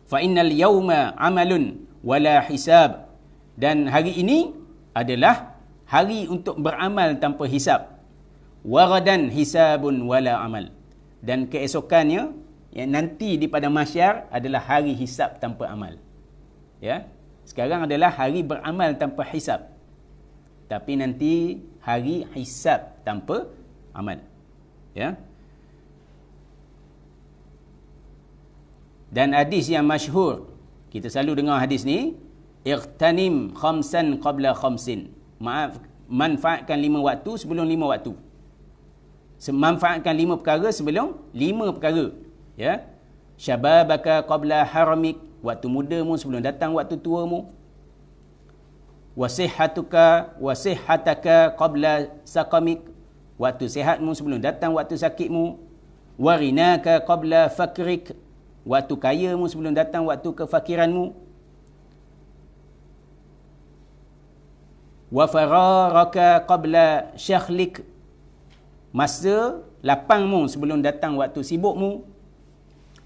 Speaker 1: Fa innal yawma amalun wala hisab. Dan hari ini adalah hari untuk beramal tanpa hisab. Waradan hisabun wala amal. Dan keesokannya yang nanti di pada mahsyar adalah hari hisab tanpa amal. Ya, sekarang adalah hari beramal tanpa hisab. Tapi nanti hari hisab tanpa amal. Ya. Dan hadis yang masyhur, kita selalu dengar hadis ni, ightanim khamsan qabla khamsin. Manfaatkan 5 waktu sebelum 5 waktu. Manfaatkan 5 perkara sebelum 5 perkara. Ya. Syababaka qabla haramik. Waktu mudamu sebelum datang waktu tuamu. Wasihhataka qabla saqamik. Waktu sihatmu sebelum datang waktu sakitmu. Warinaka qabla fakrik. Waktu kayamu sebelum datang waktu kefakiranmu. Wafararaka qabla syakhlik. Masa lapangmu sebelum datang waktu sibukmu.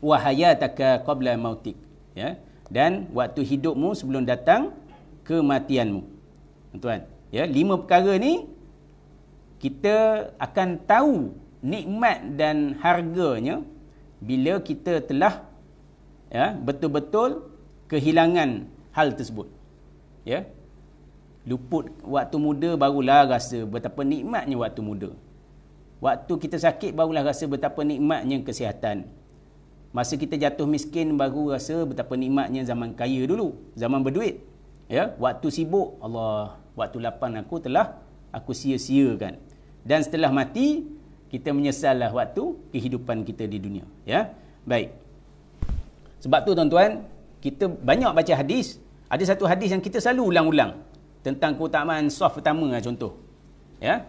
Speaker 1: Wahayataka qabla mautik. Ya, dan waktu hidupmu sebelum datang kematianmu. Tuan, ya, 5 perkara ni kita akan tahu nikmat dan harganya bila kita telah ya betul-betul kehilangan hal tersebut. Ya. Luput waktu muda barulah rasa betapa nikmatnya waktu muda. Waktu kita sakit barulah rasa betapa nikmatnya kesihatan. Masa kita jatuh miskin baru rasa betapa nikmatnya zaman kaya dulu, zaman berduit. Ya, waktu sibuk, Allah, waktu lapang aku sia-siakan. Dan setelah mati, kita menyesallah waktu kehidupan kita di dunia. Ya. Baik. Sebab tu tuan-tuan, kita banyak baca hadis. Ada satu hadis yang kita selalu ulang-ulang tentang keutamaan saf pertama contoh. Ya.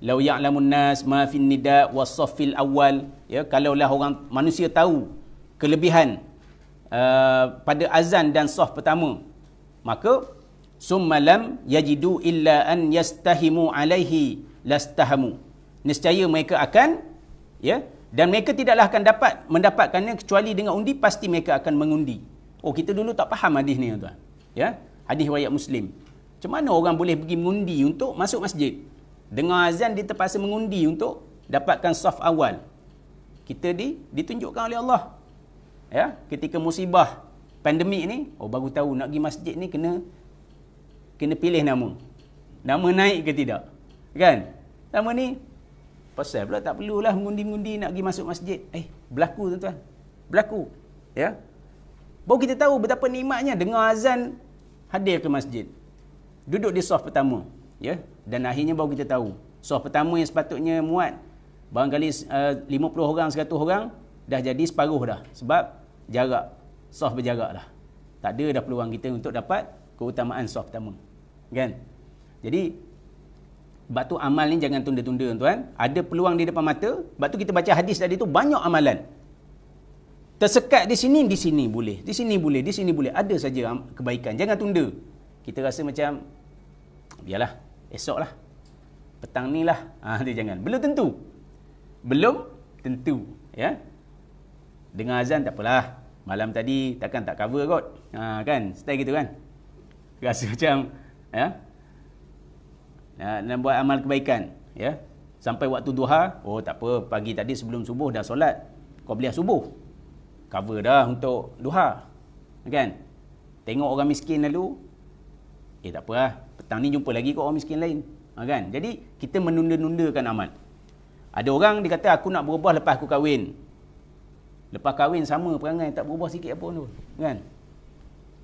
Speaker 1: Lau ya'lamun nas ma fin nida was saffil awal. Ya, kalaulah orang manusia tahu kelebihan pada azan dan saf pertama, maka summalam yajidu illa an yastahimu alaihi lastahamu. Nescaya mereka akan ya, dan mereka tidaklah akan mendapatkannya kecuali dengan undi, pasti mereka akan mengundi. Oh, kita dulu tak faham hadis ni tuan. Ya, hadis riwayat Muslim. Macam mana orang boleh pergi mengundi untuk masuk masjid? Dengar azan dia terpaksa mengundi untuk dapatkan saf awal. Kita ditunjukkan oleh Allah. Ya, ketika musibah pandemik ni, baru tahu nak pergi masjid ni kena pilih nama. Nama naik ke tidak? Kan? Nama ni pasal pula tak perlulah mengundi-mengundi nak pergi masuk masjid. Berlaku tuan-tuan. Berlaku. Ya. Baru kita tahu betapa nikmatnya dengar azan hadir ke masjid. Duduk di saf pertama, ya. Dan akhirnya baru kita tahu saf pertama yang sepatutnya muat barangkali 50 orang, 100 orang, dah jadi separuh dah sebab jarak, saf berjarak dah. Tak ada dah peluang kita untuk dapat keutamaan saf pertama. Kan? Jadi sebab tu amal ni jangan tunda-tunda tuan. Ada peluang di depan mata, sebab tu kita baca hadis tadi tu banyak amalan. Tersekat di sini boleh, di sini boleh, di sini boleh. Ada saja kebaikan. Jangan tunda. Kita rasa macam biarlah, esok lah, petang ni lah. Dia jangan. Belum tentu. Ya. Dengar azan tak apalah. Malam tadi takkan tak cover kot. Kan? Style gitu kan? Rasa macam ya. Nak buat amal kebaikan, ya. Sampai waktu duha, tak apa, pagi tadi sebelum subuh dah solat qabliyah subuh. Cover dah untuk duha. Kan? Tengok orang miskin lalu, tak apa lah, petang ni jumpa lagi kot orang miskin lain. Kan? Jadi kita menunda-nundakan amal. Ada orang dia kata aku nak berubah lepas aku kahwin. Lepas kahwin sama perangai, tak berubah sikit apa pun. Kan?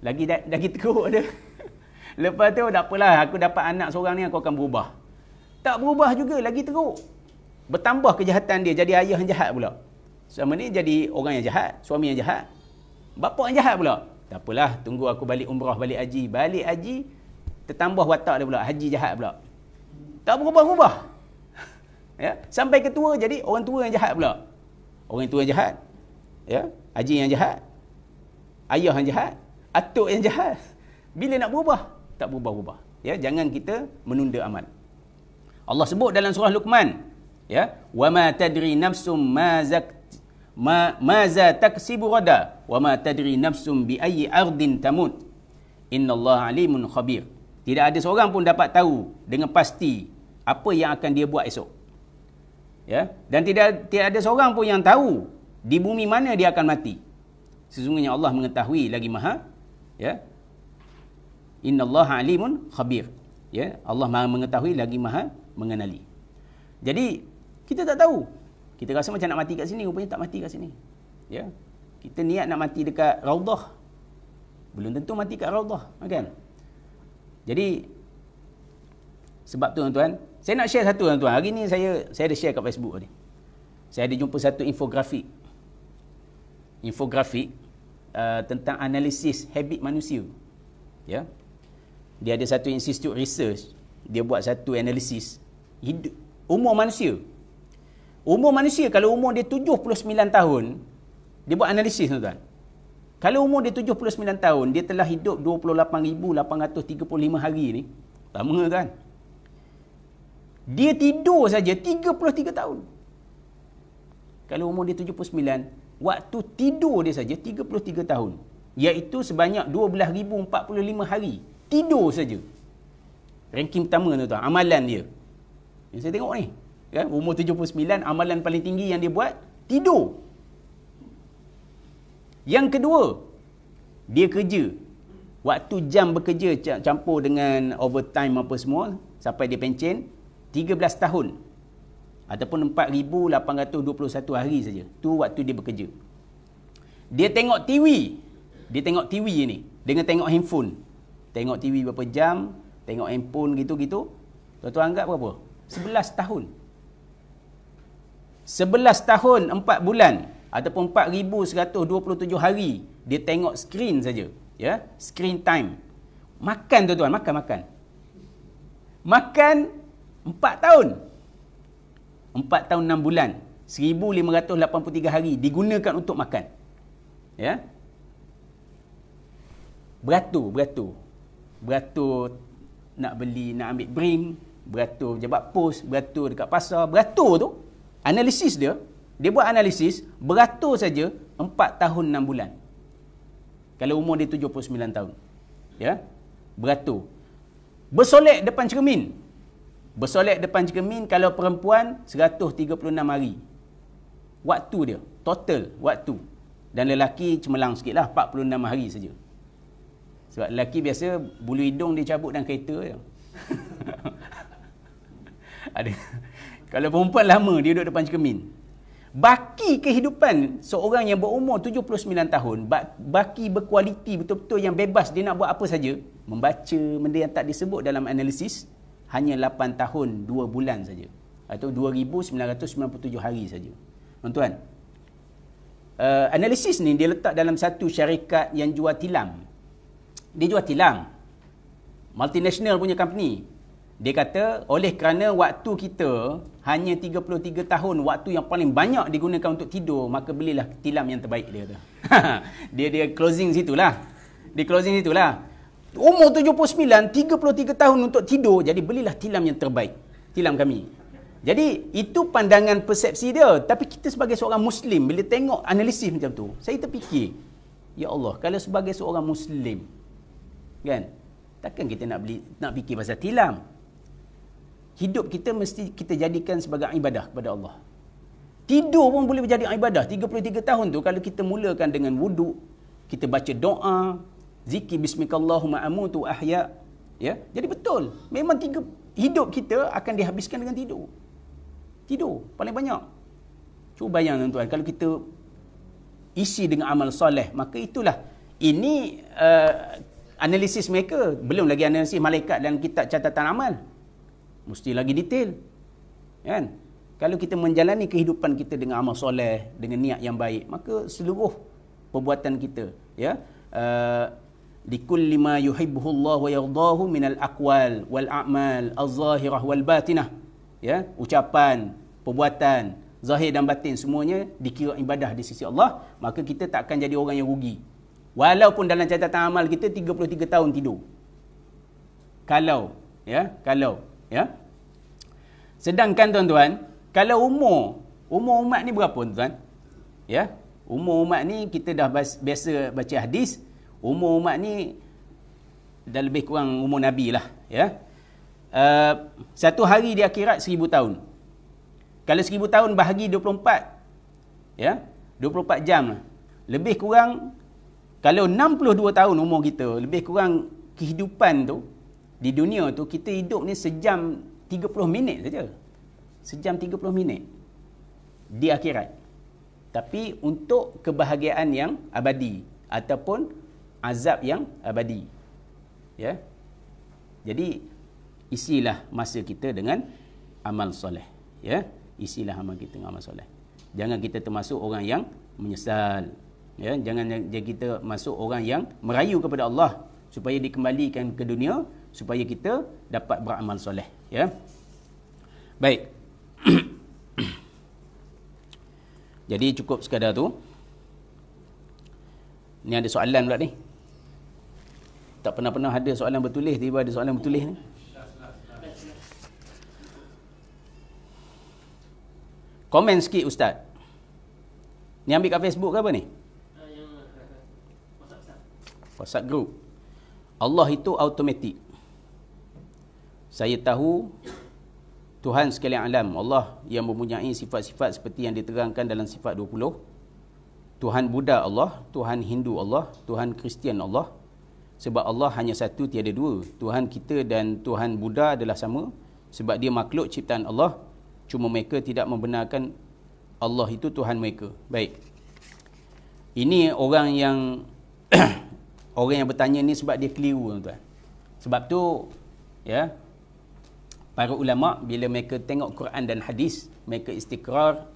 Speaker 1: Lagi teruk dia. Lepas tu tak apalah, aku dapat anak seorang ni aku akan berubah. Tak berubah juga, lagi teruk. Bertambah kejahatan dia, jadi ayah yang jahat pula. Sama ni jadi orang yang jahat, suami yang jahat. Bapa yang jahat pula. Tak apalah, tunggu aku balik umrah, balik haji. Balik haji, tertambah watak dia pula, haji jahat pula. Tak berubah-ubah. Ya, sampai ketua jadi orang tua yang jahat pula. Orang tua yang jahat. Ya, haji yang jahat. Ayah yang jahat, atuk yang jahat. Bila nak berubah? Tak berubah-ubah. Ya, jangan kita menunda amal. Allah sebut dalam surah Luqman, ya, wa ma tadri nafsum maza taksibu ghada wa ma tadri nafsum bi ayyi ardin tamut. Innallaha alimun khabir. Tidak ada seorang pun dapat tahu dengan pasti apa yang akan dia buat esok. Ya, dan tidak ada seorang pun yang tahu di bumi mana dia akan mati. Sesungguhnya Allah mengetahui lagi maha, ya. Innallaha alimun khabir. Ya, Allah Maha mengetahui lagi Maha mengenali. Jadi kita tak tahu. Kita rasa macam nak mati kat sini, rupanya tak mati kat sini. Ya. Kita niat nak mati dekat Raudhah. Belum tentu mati kat Raudhah, kan? Jadi sebab tu tuan-tuan, saya nak share satu tuan-tuan. Hari ni saya ada share kat Facebook ni. Saya ada jumpa satu infografik. Tentang analisis habit manusia. Ya. Dia ada satu institut research, dia buat satu analisis umur manusia. Umur manusia kalau umur dia 79 tahun, dia buat analisis tuan-tuan. Kalau umur dia 79 tahun, dia telah hidup 28,835 hari ni. Lama kan? Dia tidur saja 33 tahun. Kalau umur dia 79, waktu tidur dia saja 33 tahun. Iaitu sebanyak 12,045 hari. Tidur saja. Ranking pertama tuan-tuan, amalan dia. Yang saya tengok ni, kan, umur 79, amalan paling tinggi yang dia buat tidur. Yang kedua, dia kerja. Waktu jam bekerja campur dengan overtime apa semua sampai dia pencen 13 tahun. Ataupun 4,821 hari saja. Tu waktu dia bekerja. Dia tengok TV. Dia tengok TV ni dengan tengok handphone. Tengok TV berapa jam, tengok handphone gitu-gitu. Tuan-tuan anggap berapa? 11 tahun. 11 tahun 4 bulan ataupun 4,127 hari dia tengok skrin saja, ya, screen time. Makan tuan-tuan, makan. Makan 4 tahun. 4 tahun 6 bulan, 1,583 hari digunakan untuk makan. Ya. Beratur nak beli, nak ambil brim, beratur pejabat pos, beratur dekat pasar. Beratur tu, analisis dia buat analisis, beratur saja 4 tahun 6 bulan. Kalau umur dia 79 tahun. Ya. Beratur. Bersolek depan cermin. Bersolek depan cermin kalau perempuan 136 hari. Waktu dia, total waktu. Dan lelaki cemerlang sikit lah, 46 hari saja. Sebab lelaki biasa bulu hidung dia cabut dalam kereta je. Ada. Kalau perempuan lama dia duduk depan cermin. Baki kehidupan seorang yang berumur 79 tahun, baki berkualiti betul-betul yang bebas, dia nak buat apa saja, membaca benda yang tak disebut dalam analisis, hanya 8 tahun 2 bulan saja, atau 2997 hari saja. Tuan-tuan, analisis ni dia letak dalam satu syarikat yang jual tilam. Dia jual tilam, multinational punya company. Dia kata oleh kerana waktu kita hanya 33 tahun, waktu yang paling banyak digunakan untuk tidur, maka belilah tilam yang terbaik, dia kata. dia closing situlah. Dia closing situlah. Umur 79, 33 tahun untuk tidur, jadi belilah tilam yang terbaik. Tilam kami. Jadi itu pandangan persepsi dia. Tapi kita sebagai seorang Muslim, bila tengok analisis macam tu, saya terfikir, ya Allah, kalau sebagai seorang Muslim, kan, takkan kita nak fikir pasal tilam. Hidup kita mesti kita jadikan sebagai ibadah kepada Allah. Tidur pun boleh menjadi ibadah. 33 tahun tu kalau kita mulakan dengan wuduk, kita baca doa, zikir bismikallahumma amutu ahya, ya. Jadi betul, memang hidup kita akan dihabiskan dengan tidur. Tidur paling banyak. Cuba bayang tuan-tuan, kalau kita isi dengan amal soleh, maka itulah ini analisis mereka, belum lagi analisis malaikat dan kitab catatan amal. Mesti lagi detail, kan? Kalau kita menjalani kehidupan kita dengan amal soleh, dengan niat yang baik, maka seluruh perbuatan kita, ya, likulli ma yuhibbuhu Allah wa yardahu minal aqwal wal a'mal az-zahirah wal batinah, ya, ucapan, perbuatan zahir dan batin semuanya dikira ibadah di sisi Allah, maka kita tak akan jadi orang yang rugi. Walaupun dalam catatan amal kita 33 tahun tidur. Kalau ya. Sedangkan tuan-tuan, kalau umur umat ni berapa tuan? Ya. Umur umat ni kita dah biasa baca hadis, umur umat ni dah lebih kurang umur Nabi lah, ya. Satu hari di akhirat 1000 tahun. Kalau 1000 tahun bahagi 24, ya, 24 jam lah. Lebih kurang, kalau 62 tahun umur kita, lebih kurang kehidupan tu di dunia tu, kita hidup ni sejam 30 minit saja. Sejam 30 minit di akhirat. Tapi untuk kebahagiaan yang abadi ataupun azab yang abadi. Ya. Jadi isilah masa kita dengan amal soleh, ya. Isilah amal kita dengan amal soleh. Jangan kita termasuk orang yang menyesal, ya. Jangan kita masuk orang yang merayu kepada Allah supaya dikembalikan ke dunia, supaya kita dapat beramal soleh, ya. Baik. Jadi cukup sekadar tu. Ni ada soalan pula ni. Tak pernah ada soalan bertulis, tiba ada soalan bertulis ni. Komen sikit Ustaz. Ni ambil kat Facebook ke apa ni? WhatsApp group. Allah itu automatik. Saya tahu Tuhan sekalian alam, Allah yang mempunyai sifat-sifat seperti yang diterangkan dalam sifat 20. Tuhan Buddha Allah, Tuhan Hindu Allah, Tuhan Kristian Allah. Sebab Allah hanya satu, tiada dua. Tuhan kita dan Tuhan Buddha adalah sama. Sebab dia makhluk ciptaan Allah. Cuma mereka tidak membenarkan Allah itu Tuhan mereka. Baik. Ini orang yang orang yang bertanya ni sebab dia keliru, tuan-tuan. Sebab tu, ya, para ulama bila mereka tengok Quran dan hadis, mereka istikrar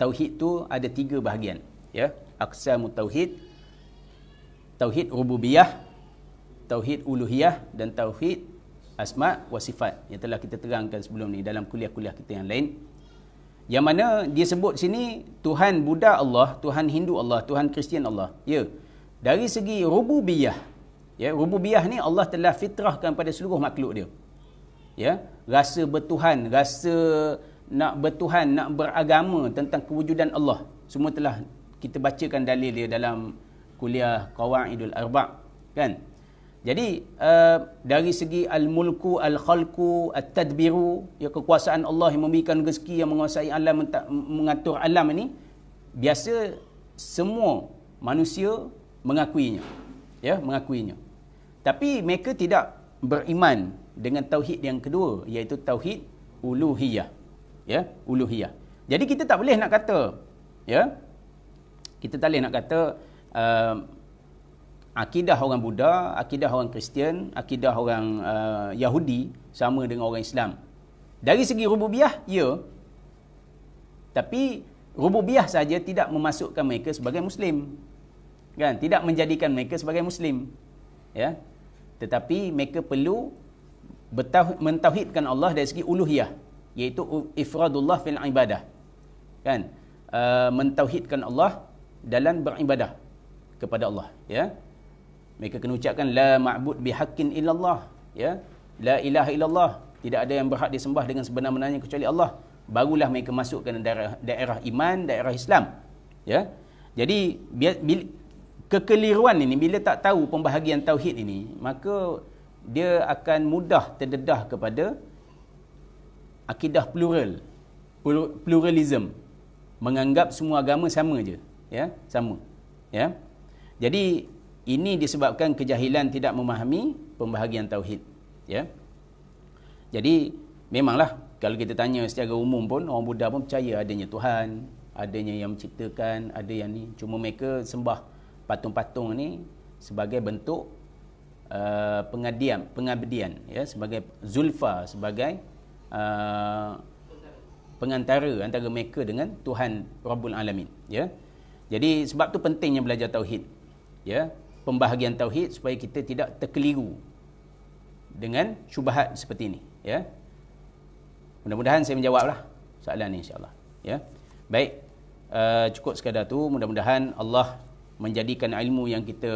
Speaker 1: tauhid tu ada 3 bahagian, ya. Aqsamut tauhid, tauhid rububiyah, tauhid uluhiyah dan tauhid asma wa sifat yang telah kita terangkan sebelum ni dalam kuliah-kuliah kita yang lain. Yang mana dia sebut sini Tuhan Buddha Allah, Tuhan Hindu Allah, Tuhan Kristian Allah. Ya. Dari segi rububiyah, ya, rububiyah ni Allah telah fitrahkan pada seluruh makhluk dia. Ya, rasa bertuhan, rasa nak bertuhan, nak beragama tentang kewujudan Allah, semua telah kita bacakan dalil dia dalam kuliah Qawaidul Arba', kan. Jadi dari segi al-mulku, al-khalqu, at-tadbiru, ya, kekuasaan Allah yang memberikan rezeki, yang menguasai alam, mengatur alam ini, biasa semua manusia mengakuinya. Ya, mengakuinya. Tapi mereka tidak beriman dengan tauhid yang kedua, iaitu tauhid uluhiyah. Ya, uluhiyah. Jadi kita tak boleh nak kata, ya, kita tak boleh nak kata akidah orang Buddha, akidah orang Kristian, akidah orang Yahudi sama dengan orang Islam. Dari segi rububiyah, ya. Tapi rububiyah saja tidak memasukkan mereka sebagai Muslim. Kan? Tidak menjadikan mereka sebagai Muslim. Ya. Tetapi mereka perlu mentauhidkan Allah dari segi uluhiyah, iaitu ifradullah fil ibadah. Kan? Mentauhidkan Allah dalam beribadah kepada Allah. Ya. Mereka kena ucapkan la ma'bud bihaqqin illallah, ya, la ilaha illallah, tidak ada yang berhak disembah dengan sebenar-benarnya kecuali Allah. Barulah mereka masuk ke daerah iman, daerah Islam, ya. Jadi kekeliruan ini, bila tak tahu pembahagian tauhid ini, maka dia akan mudah terdedah kepada akidah pluralism, menganggap semua agama sama je, ya, sama, ya. Jadi ini disebabkan kejahilan, tidak memahami pembahagian tauhid, ya. Jadi memanglah kalau kita tanya secara umum pun, orang Buddha pun percaya adanya Tuhan, adanya yang menciptakan, ada yang ni. Cuma mereka sembah patung-patung ni sebagai bentuk pengabdian, ya, sebagai zulfa, sebagai pengantara antara mereka dengan Tuhan Rabbul Alamin, ya. Jadi sebab tu pentingnya belajar tauhid, ya, pembahagian tauhid, supaya kita tidak terkeliru dengan syubhat seperti ini, ya. Mudah-mudahan saya menjawablah soalan ni, insya-Allah, ya. Baik, cukup sekadar tu. Mudah-mudahan Allah menjadikan ilmu yang kita,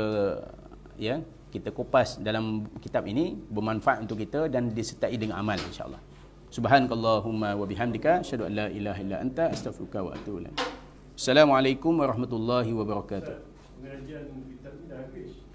Speaker 1: ya, kita kupas dalam kitab ini bermanfaat untuk kita dan disertai dengan amal, insya-Allah. Subhanakallahumma wa bihamdika asyhadu an la ilaha illa anta astaghfiruka wa atubu ilaik. Assalamualaikum warahmatullahi wabarakatuh.
Speaker 2: Pengajian kitab ni dah habis.